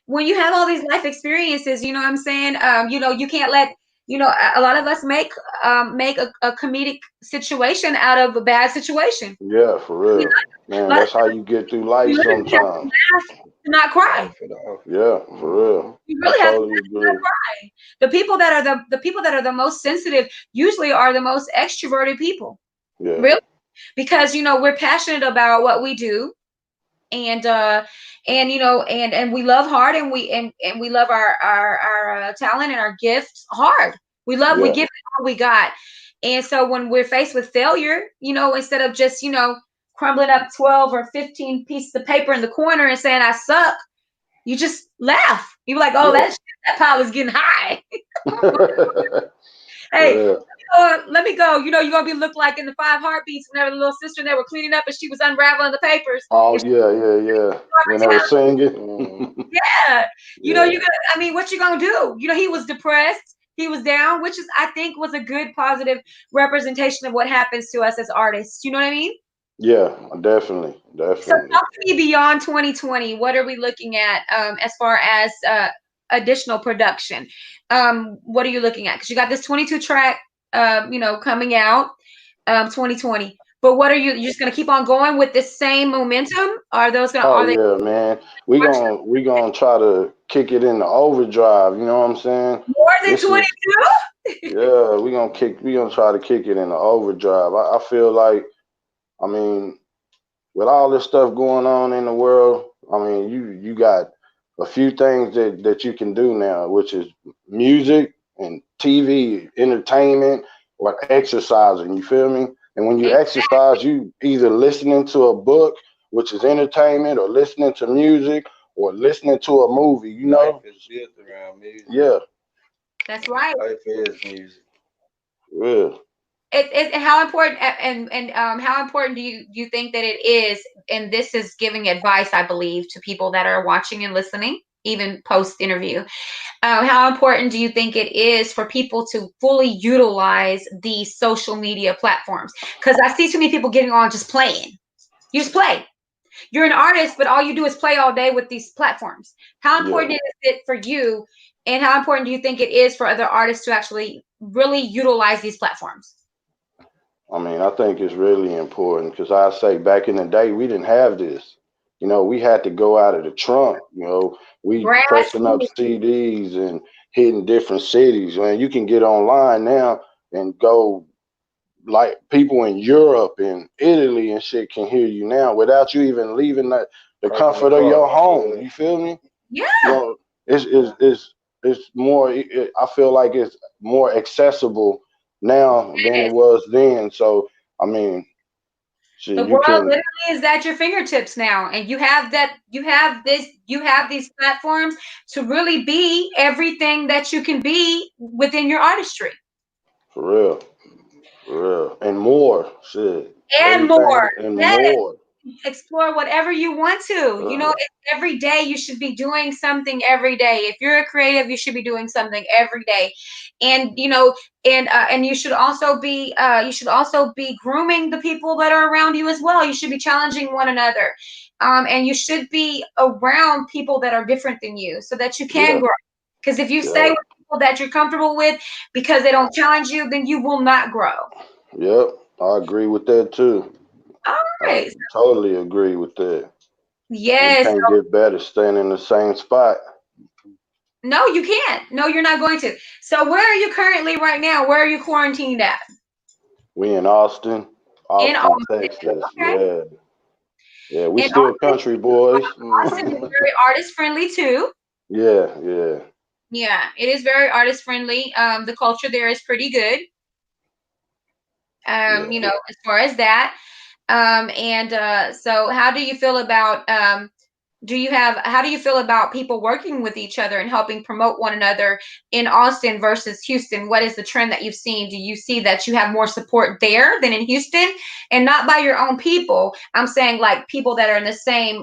when you have all these life experiences, you know what I'm saying? You can't let a lot of us make a comedic situation out of a bad situation. Yeah, for You real. know, a Man, lot of that's how times you get through you life literally have to sometimes. laugh to not cry. Laugh it off. Yeah, for Mm-hmm. real. You I really have to totally laugh to not agree. cry. The people that are the most sensitive usually are the most extroverted people. Yeah, Really, because we're passionate about what we do, and we love hard, and we love our talent and our gifts hard. We yeah, give it all we got. And so when we're faced with failure, instead of just crumbling up 12 or 15 pieces of paper in the corner and saying I suck, you just laugh. You're like, oh, yeah. that pile is getting high. Hey, Yeah. let me go. You're gonna be look like in the Five Heartbeats whenever the little sister and they were cleaning up and she was unraveling the papers. Oh And she yeah, yeah, yeah. When they her were talent. Mm-hmm. singing. Yeah. Yeah, You're gonna, I mean, what you gonna do? He was depressed, he was down, which is, I think, was a good positive representation of what happens to us as artists. You know what I mean? yeah, definitely, So definitely. talk to me beyond 2020. What are we looking at as far as additional production? What are you looking at? Because you got this 22 track, coming out 2020. But what are you just gonna keep on going with this same momentum? Are those gonna Oh are they yeah, man. We gonna try to kick it into overdrive. You know what I'm saying? more than This is 22? yeah. We gonna try to kick it into overdrive. I feel like, I mean, with all this stuff going on in the world, I mean, you got a few things that you can do now, which is music and TV, entertainment, or exercising. You feel me? And when you exercise, you either listening to a book, which is entertainment, or listening to music, or listening to a movie. You Life know? is built around music. Yeah, That's right. Life is music. yeah. It how important and how important do you think that it is? And this is giving advice, I believe, to people that are watching and listening, even post interview. How important do you think it is for people to fully utilize these social media platforms? Because I see too many people getting on just playing. You just play. You're an artist, but all you do is play all day with these platforms. How Yeah. important is it for you, and how important do you think it is for other artists to actually really utilize these platforms? I mean, I think it's really important because I say back in the day we didn't have this. You know, we had to go out of the trunk. You know, we pressing up Grassroots. CDs and hitting different cities. Man, you can get online now and go, like people in Europe and Italy and shit can hear you now without you even leaving the Parking the comfort of car. your home. Yeah. You feel me? You Yeah. know, it's more. I feel like it's more accessible now than it Yes. was then. So I mean, The shit, you world can, literally is at your fingertips now, and you have these platforms to really be everything that you can be within your artistry for real, for real, and more shit, and more. everything and Yes. more. Explore whatever you want to. Uh, Every day you should be doing something every day. If you're a creative, you should be doing something every day. And and you should also be grooming the people that are around you as well. You should be challenging one another. And you should be around people that are different than you so that you can yeah, grow. Because if you stay yeah, with people that you're comfortable with because they don't challenge you, then you will not grow. yep. I agree with that too. All I right. totally agree with that. You Yes. can't get better staying in the same spot. No, you can't. No, you're not going to. So where are you currently right now? Where are you quarantined at? We in Austin, In Austin, Austin. Texas. Okay. Yeah, yeah. We In still country boys. Austin is very artist friendly too. Yeah, yeah, Yeah, it is very artist friendly. The culture there is pretty good. yeah. As far as that. And so how do you feel about how do you feel about people working with each other and helping promote one another in Austin versus Houston? What is the trend that you've seen? Do you see that you have more support there than in Houston? And not by your own people. I'm saying like people that are in the same,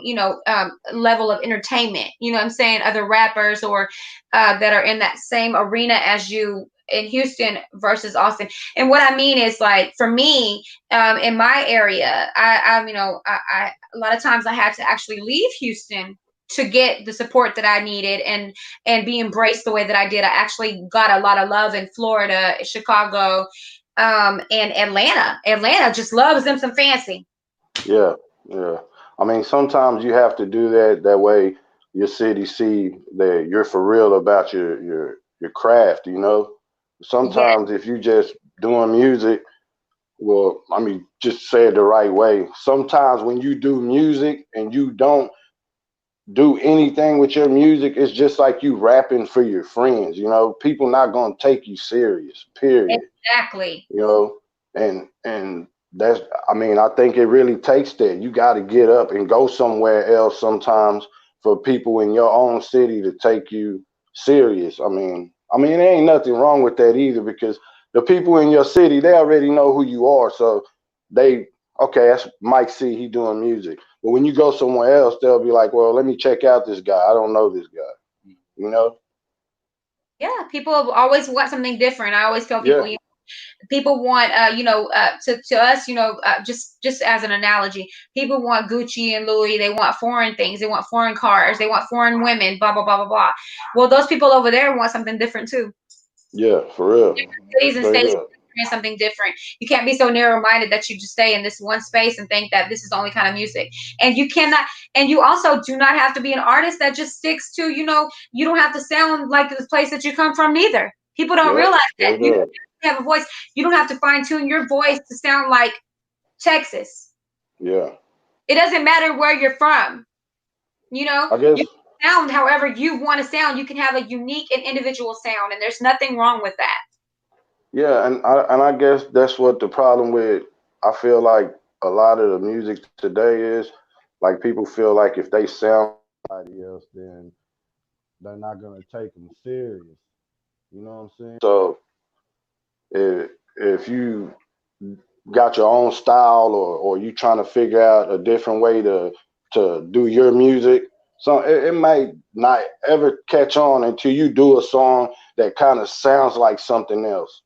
level of entertainment. You know what I'm saying? Other rappers or that are in that same arena as you in Houston versus Austin. And what I mean is like for me, in my area, I a lot of times I had to actually leave Houston to get the support that I needed and be embraced the way that I did. I actually got a lot of love in Florida, Chicago, and Atlanta. Atlanta just loves them some fancy. Yeah, yeah. I mean, sometimes you have to do that. That way, your city see that you're for real about your craft. You know, Yes, sometimes if you just doing music, well, I mean, just say it the right way. Sometimes when you do music and you don't do anything with your music, it's just like you rapping for your friends. You know, people not gonna take you serious. Period. exactly. You know, and that's, I mean, I think it really takes that. You got to get up and go somewhere else sometimes for people in your own city to take you serious. I mean there ain't nothing wrong with that either, because the people in your city, they already know who you are, so they, okay, that's Mike C, he doing music. But when you go somewhere else, they'll be like, well, let me check out this guy, I don't know this guy, you know. Yeah, people always want something different. I always tell people, Yeah, people want to us, just as an analogy, people want Gucci and Louis. They want foreign things, they want foreign cars, they want foreign women, blah blah blah blah blah. Well, those people over there want something different too. yeah, for real, Cities and straight states up. experience something different. You can't be so narrow-minded that you just stay in this one space and think that this is the only kind of music. And you cannot, and you also do not have to be an artist that just sticks to, you don't have to sound like the place that you come from neither. People don't Yep. realize that. Straight You up. have a voice. You don't have to fine-tune your voice to sound like Texas. Yeah. It doesn't matter where you're from. I guess. You can sound however you want to sound. You can have a unique and individual sound, and there's nothing wrong with that. Yeah, and I guess that's what the problem with. I feel like a lot of the music today is like people feel like if they sound like somebody else, then they're not gonna take them serious. You know what I'm saying? So if you got your own style, or you trying to figure out a different way to do your music, so it might not ever catch on until you do a song that kind of sounds like something else.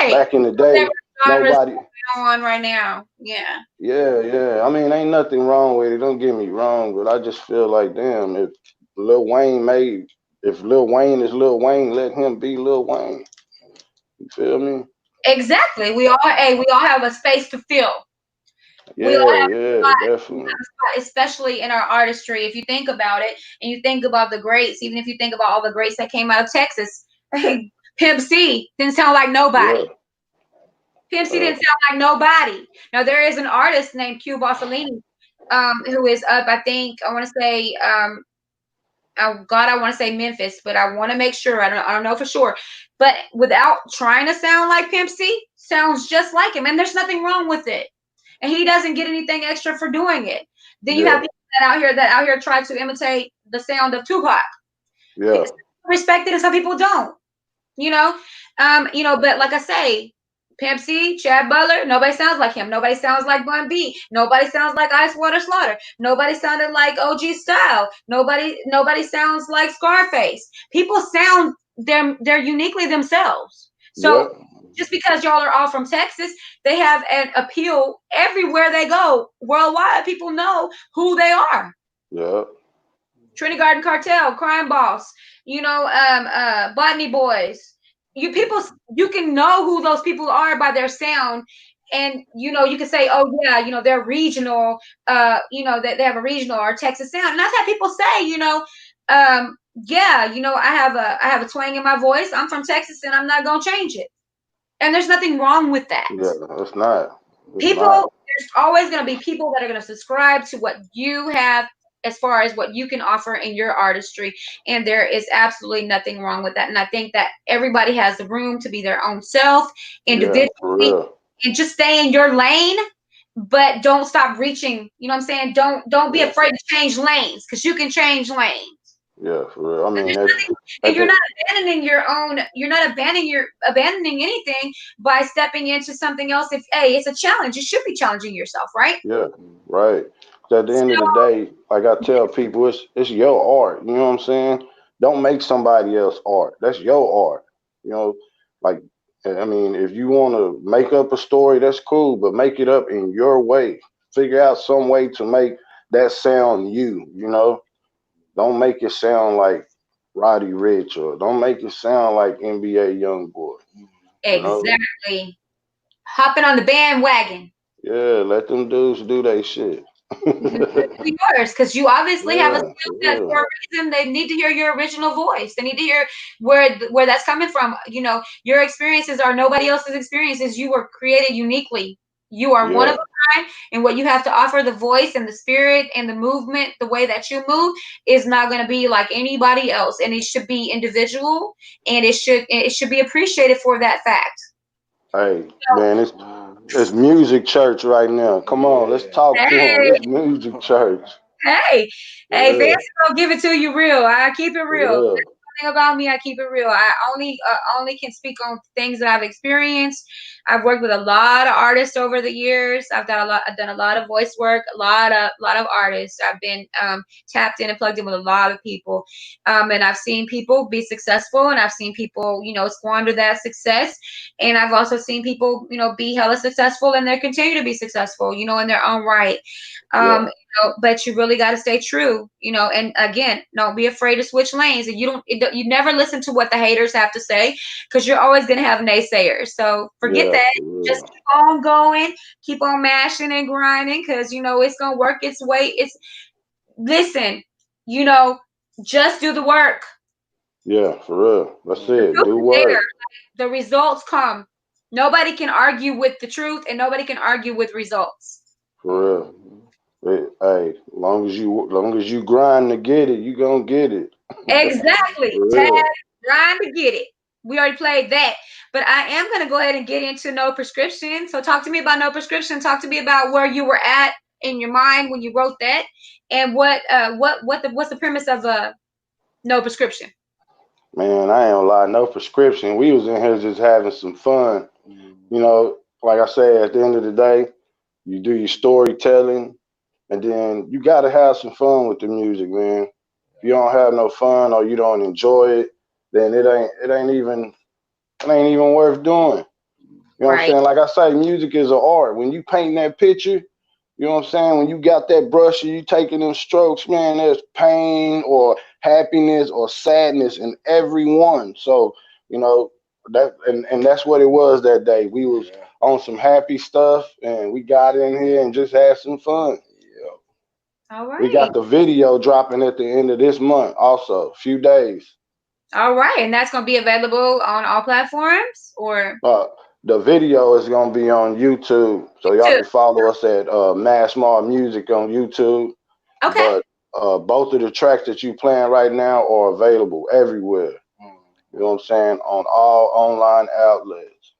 Right. Back in the Whatever day, genres nobody. on right now. Yeah. Yeah, yeah. I mean, ain't nothing wrong with it. Don't get me wrong, but I just feel like, damn, Lil Wayne made, if Lil Wayne is Lil Wayne, let him be Lil Wayne. You feel me? Exactly. We all have a space to fill. We all Yeah, have yeah, we definitely. have a spot, especially in our artistry. If you think about it, and you think about the greats, even if you think about all the greats that came out of Texas, Pimp C didn't sound like nobody. Yeah, Pimp C uh, didn't sound like nobody. Now there is an artist named Q Bossolini, who is up. I think I want to say, oh God, I want to say Memphis, but I want to make sure. I don't know for sure. But without trying to sound like Pimp C, sounds just like him, and there's nothing wrong with it. And he doesn't get anything extra for doing it. Then you have yeah, people that out here try to imitate the sound of Tupac. yeah, Some people respect it, and some people don't. You know, but like I say, Pimp C, Chad Butler, nobody sounds like him. Nobody sounds like Bun B. Nobody sounds like Ice Water Slaughter. Nobody sounded like OG Style. Nobody sounds like Scarface. People sound they're uniquely themselves. yeah, So just because y'all are all from Texas, they have an appeal everywhere they go. Worldwide, people know who they are. yeah, Trinity Garden Cartel, Crime Boss, Botany Boys. People, you can know who those people are by their sound, and you can say, oh yeah, they're regional. That they have a regional or Texas sound, and I've had people say, yeah, I have a twang in my voice. I'm from Texas, and I'm not gonna change it. And there's nothing wrong with that. yeah. It's not. It's People, not. there's always going to be people that are going to subscribe to what you have as far as what you can offer in your artistry, and there is absolutely nothing wrong with that. And I think that everybody has the room to be their own self Yeah, for individually, real. and just stay in your lane, but don't stop reaching. You know what I'm saying? Don't be Yeah, afraid to change lanes, because you can change lanes. yeah, for real. I And mean, there's that, nothing, and at you're the, not abandoning your own. You're not abandoning anything by stepping into something else. If hey, it's a challenge, you should be challenging yourself, right? yeah, right. 'Cause at the end of the So day, like I tell people, it's your art. You know what I'm saying? Don't make somebody else art. That's your art. You know, like I mean, if you want to make up a story, that's cool, but make it up in your way. Figure out some way to make that sound you. You know, don't make it sound like Roddy Rich, or don't make it sound like NBA YoungBoy. You know, exactly, hopping on the bandwagon. yeah, let them dudes do their shit. Yours, because you obviously have a Yeah, skill for set real. for a reason. They need to hear your original voice. They need to hear where that's coming from. Your experiences are nobody else's experiences. You were created uniquely. You are one of Yeah, a kind, and what you have to offer, the voice and the spirit and the movement, the way that you move, is not going to be like anybody else, and it should be individual, and it should be appreciated for that fact. hey, So, man, it's music church right now. Come on, let's Yeah. talk to him. hey, It's music church. hey, hey, Yeah, fancy gonna give it to you real. I keep it for real. real. Thing about me, I keep it real. I only can speak on things that I've experienced. I've worked with a lot of artists over the years. I've done a lot of voice work, a lot of artists. I've been tapped in and plugged in with a lot of people, and I've seen people be successful, and I've seen people squander that success, and I've also seen people be hella successful, and they continue to be successful in their own right. Yeah, But you really got to stay true, and again, don't be afraid to switch lanes. And you never listen to what the haters have to say, because you're always going to have naysayers. So forget Yeah, that. for Just real. keep on going, keep on mashing and grinding, because it's going to work its way. Listen, you know, just do the work. Yeah, for real. That's The it. proof Do is there. work. The results come. Nobody can argue with the truth, and nobody can argue with results. For real. Hey, long as you grind to get it, you gonna get it. Exactly. For Tag, real. grind to get it. We already played that. But I am going to go ahead and get into No Prescription. So talk to me about No Prescription. Talk to me about where you were at in your mind when you wrote that, and what's the premise of No Prescription. Man, I ain't gonna lie, no prescription. We was in here just having some fun. Like I said, at the end of the day, you do your storytelling, and then you gotta have some fun with the music, man. If you don't have no fun or you don't enjoy it, then it ain't even worth doing. You know what I'm Right. saying? Like I say, music is an art. When you paint that picture, you know what I'm saying? When you got that brush and you taking them strokes, man, there's pain or happiness or sadness in every one. So, you know, and that's what it was that day. We was Yeah. on some happy stuff and we got in here and just had some fun. Yeah. All We right. got the video dropping at the end of this month also, a few days. All right. And that's going to be available on all platforms or Uh, the video is gonna be on YouTube, so y'all YouTube. can follow us at Mass Mall Music on YouTube. Okay. But both of the tracks that you playing right now are available everywhere. You know what I'm saying? On all online outlets.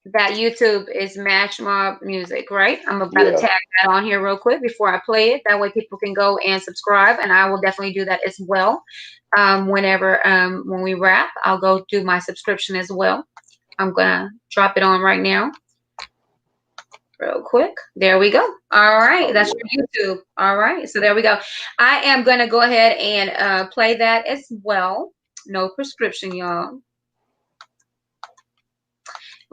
That YouTube is Match Mob Music, right? I'm about to Yeah, tag that on here real quick before I play it. That way people can go and subscribe, and I will definitely do that as well. Whenever when we wrap, I'll go do my subscription as well. I'm gonna drop it on right now, real quick. There we go. All right, oh that's yeah, your YouTube. All right, so there we go. I am gonna go ahead and play that as well. No prescription, y'all.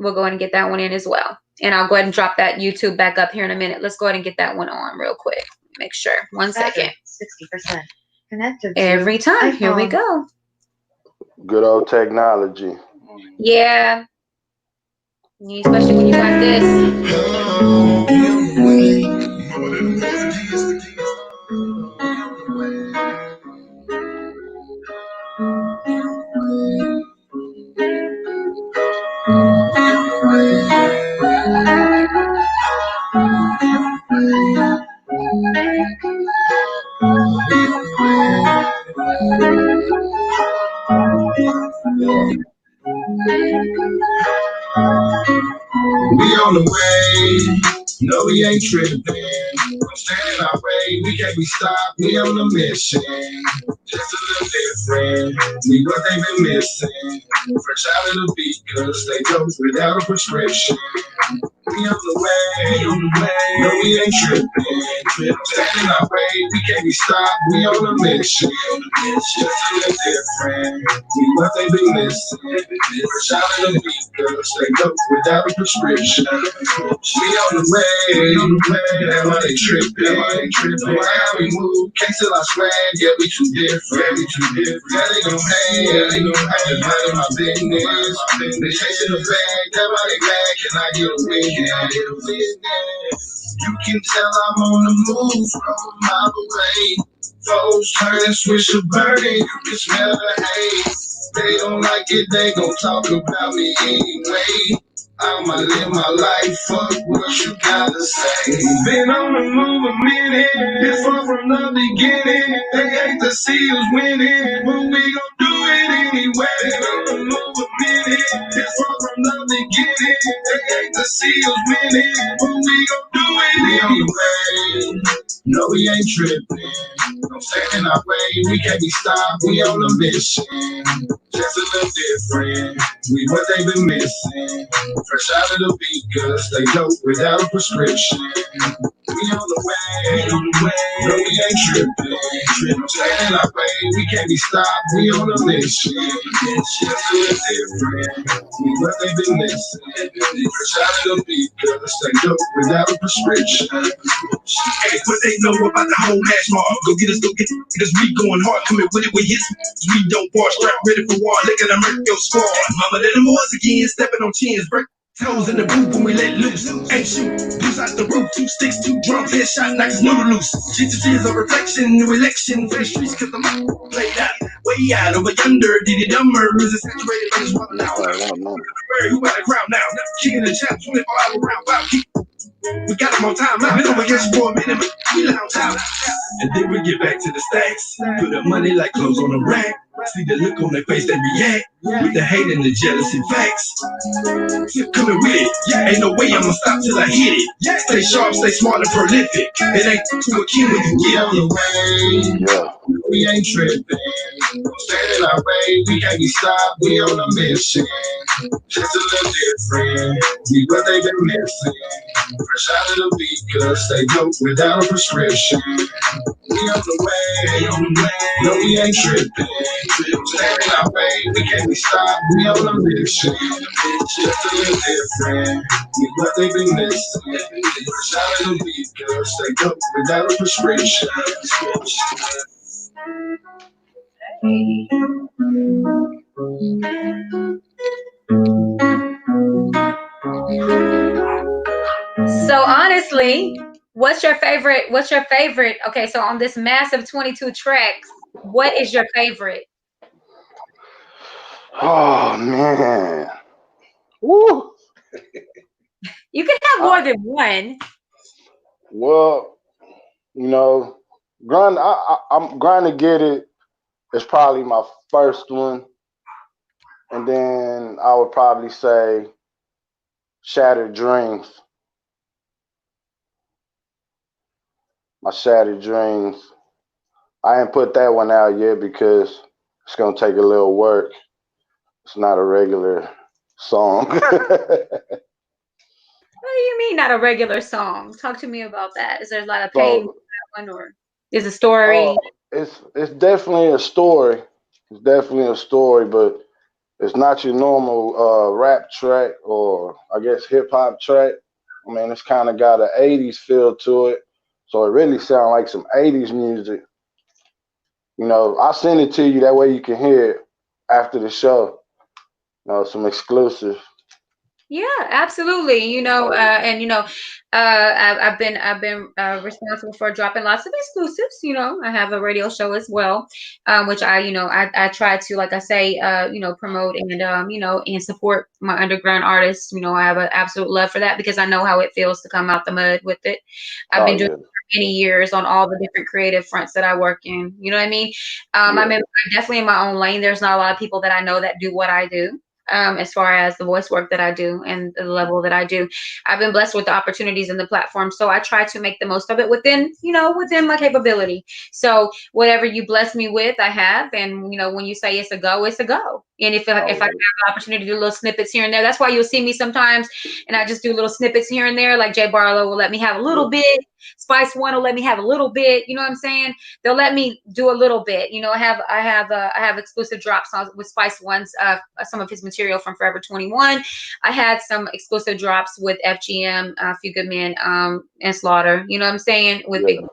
We'll go ahead and get that one in as well. And I'll go ahead and drop that YouTube back up here in a minute. Let's go ahead and get that one on real quick. Make sure. One second. 60% connected. Every time. Here we go. good old technology. Yeah. Especially when you got We on the way. No, we ain't tripping. I'm standing our way. We can't be stopped. We on a mission. Just a little different. We what they been missing. Fresh out of the beat, cause they dope without a prescription. We on the way. No, we ain't tripping. I'm standing our way. We can't be stopped. We on a mission. Just a little different. We what they been missing. Fresh out of the beat, cause they dope without a prescription. We on the way, that's why they trippin'. Why how we move, can't tell our swag, yeah, we too different. Yeah, they gon' hate, I just mindin' my business. They chasing the bag, that's why they mad, can I get a witness? You can tell I'm on the move from a mile away. Foes turning, switch a burning, you can smell the hate. They don't like it, they gon' talk about me anyway. I'ma live my life, fuck what you gotta say. Been on the move a minute, it's far from the beginning. They hate to see us winning, but we gon' do it anyway. Been on the move a minute, it's far from the beginning. They hate to see us winning, but we gon' do it anyway. No, we ain't tripping. I'm standing our way, we can't be stopped, we on a mission. Just a little different. We what they been missing. Fresh out of the beakers, they dope without a prescription. We on the way, no we ain't tripping. Staying our way, we can't be stopped. We on a mission. Just a little different. We what they been missing. Fresh out of the beakers, they dope without a prescription. Hey, what they know about the whole hash mark? Go get us, we going hard, coming with it with hits. We don't bar, strap ready for war. Look at them hurt your squad. Mama, let them boys again, stepping on chins, break toes in the booth when we let loose. Ain't shoot, goose out the roof, 2 sticks, 2 drums, headshot, knocks noodle loose. Cheers a reflection, new election for the streets, cause I'm played out. Way out over yonder, did it dumber, is it saturated by this water now? Who got the crowd now? King of the champ, 24-hour round, wow, we got them on time out. Been over here for a minute, but we lounge out. And then we get back to the stacks. Put up money like clothes on the rack. See the look on their face, they react. With the hate and the jealousy facts. Keep coming with it. Ain't no way I'ma stop till I hit it. Stay sharp, stay smart and prolific. It ain't to a king when you get on the way. Yeah. We ain't tripping. Standing our way, we can't be stopped. We on a mission. Just a little different. We what they been missing. Fresh out of the beakers, they dope without a prescription. We on the way, no we ain't tripping. Standing our way, we can't be stopped. We on a mission. Just a little different. We what they been missing. Fresh out of the beakers, they dope without a prescription. So honestly, what's your favorite? What's your favorite? Okay, so on this massive 22 tracks, what is your favorite? Oh man. Woo. You can have more than one. Well, you know, I'm Grind to Get It is probably my first one. And then I would probably say Shattered Dreams. My Shattered Dreams. I ain't put that one out yet because it's gonna take a little work. It's not a regular song. What do you mean not a regular song? Talk to me about that. Is there a lot of pain with So that one, or is a story? it's definitely a story. It's definitely a story, but it's not your normal rap track or I guess hip hop track. I mean, it's kind of got an '80s feel to it, so it really sounds like some '80s music. You know, I'll send it to you that way you can hear it after the show. You know, some exclusive. Yeah, absolutely. And I've been responsible for dropping lots of exclusives. I have a radio show as well, which I try to, like I say, promote and support my underground artists. I have an absolute love for that because I know how it feels to come out the mud with it. I've Oh been doing yeah, it for many years on all the different creative fronts that I work in. You know what I mean? yeah, I'm definitely in my own lane. There's not a lot of people that I know that do what I do, as far as the voice work that I do and the level that I do. I've been blessed with the opportunities and the platform. So I try to make the most of it within my capability. So whatever you bless me with, I have. And, when you say it's a go, it's a go. And if I have oh an opportunity to do little snippets here and there, that's why you'll see me sometimes. And I just do little snippets here and there. Like Jay Barlow will let me have a yeah, little bit. Spice One will let me have a little bit. You know what I'm saying? They'll let me do a little bit. I have exclusive drops with Spice One's some of his material from Forever 21. I had some exclusive drops with FGM, Few Good Men, and Slaughter. You know what I'm saying? With Big. yeah,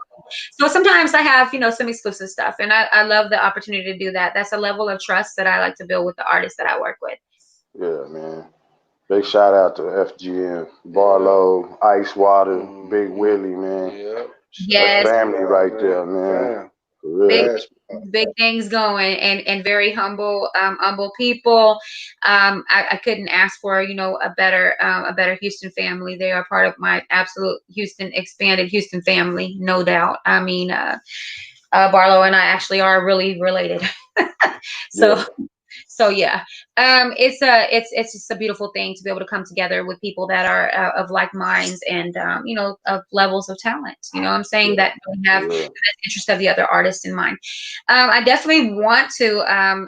So sometimes I have some exclusive stuff, and I love the opportunity to do that. That's a level of trust that I like to build with the artists that I work with. yeah, man. Big shout out to FGM, Yeah. Barlow, Ice Water, Big Mm-hmm. Willie, man. Yeah. That's Yes, family right Man. there, man. Fam. For big real. Fast. big things going, and very humble people. I couldn't ask for a better Houston family. They are part of my absolute expanded Houston family, no doubt. I mean, Barlow and I actually are really related. So Yeah, So yeah, it's just a beautiful thing to be able to come together with people that are of like minds and of levels of talent. You know what I'm saying, Yeah, that don't for have the real. best interest of the other artist in mind. I definitely want to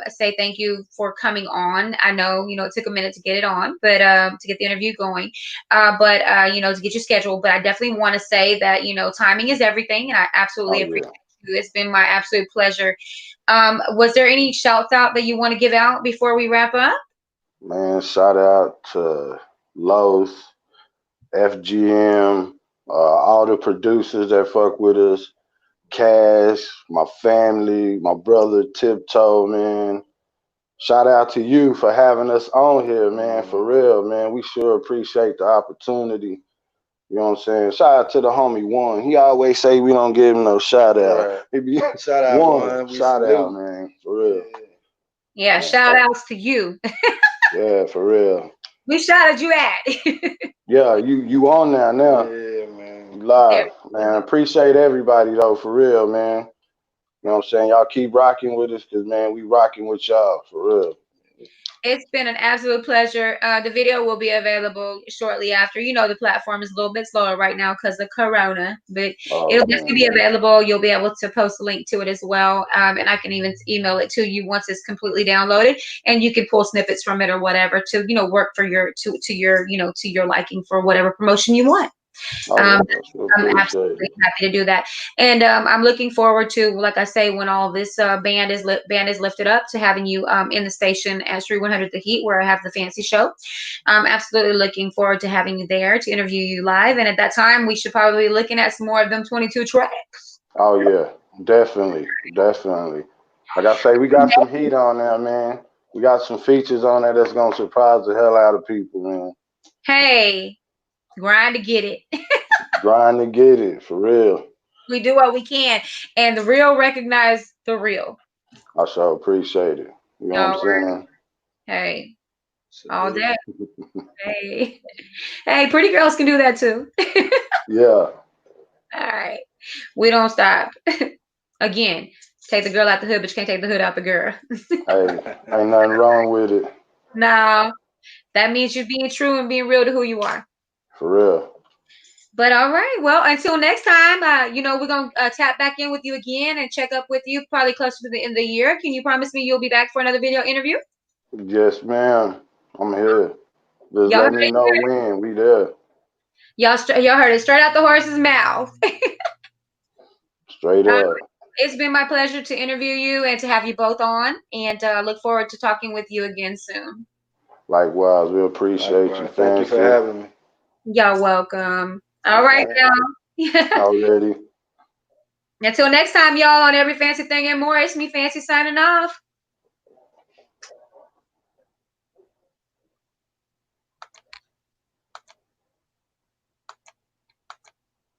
say thank you for coming on. I know it took a minute to get it on, but to get the interview going, but to get your schedule. But I definitely want to say that timing is everything, and I absolutely Oh appreciate yeah, you. It's been my absolute pleasure. Was there any shouts out that you want to give out before we wrap up? man. Shout out to Los, FGM, all the producers that fuck with us, Cash, my family, my brother Tiptoe, man. Shout out to you for having us on here, man. For real, man. We sure appreciate the opportunity. You know what I'm saying? Shout out to the homie One. He always say we don't give him no shout out. Right. He be Shout out One, one. We shout out, salute. man. For real. Yeah. Yeah, Man. shout outs to you. Yeah, for real. We shouted you at. Yeah, you on now. Yeah, man. You There. live. Man, appreciate everybody though, for real, man. You know what I'm saying? Y'all keep rocking with us because man, we rocking with y'all, for real. It's been an absolute pleasure. The video will be available shortly after. The platform is a little bit slower right now because of Corona, but Oh it'll definitely man. be available. You'll be able to post a link to it as well, and I can even email it to you once it's completely downloaded, and you can pull snippets from it or whatever to work for your to your to your liking for whatever promotion you want. Oh Um, yeah, sure I'm appreciate absolutely it. happy to do that, and I'm looking forward to, like I say, when all this band is lifted up, to having you in the station at Street 100 The Heat, where I have the fancy show. I'm absolutely looking forward to having you there to interview you live, and at that time, we should probably be looking at some more of them 22 tracks. Oh yeah, definitely, definitely. Like I say, we got some heat on there, man. We got some features on there that's gonna surprise the hell out of people, man. Hey, grind to get it. Trying to get it for real. We do what we can, and the real recognize the real. I sure appreciate it. You know what I'm All right. saying? Hey, all Salute. day. Hey, hey, pretty girls can do that too. Yeah. All right. We don't stop. Again, take the girl out the hood, but you can't take the hood out the girl. Hey, ain't nothing wrong with it. No, that means you're being true and being real to who you are. For real. But all right, well, until next time, we're gonna tap back in with you again and check up with you probably closer to the end of the year. Can you promise me you'll be back for another video interview? Yes, ma'am. I'm here. Just Y'all let heard me it know here. when. We there. Y'all heard it straight out the horse's mouth. Straight up. It's been my pleasure to interview you and to have you both on, and look forward to talking with you again soon. Likewise, we appreciate you, Likewise. Thank you for Fancy. having me. Y'all welcome. All All right, right. y'all. Already. Until next time, y'all, on Every Fancy Thing and More, it's me, Fancy, signing off.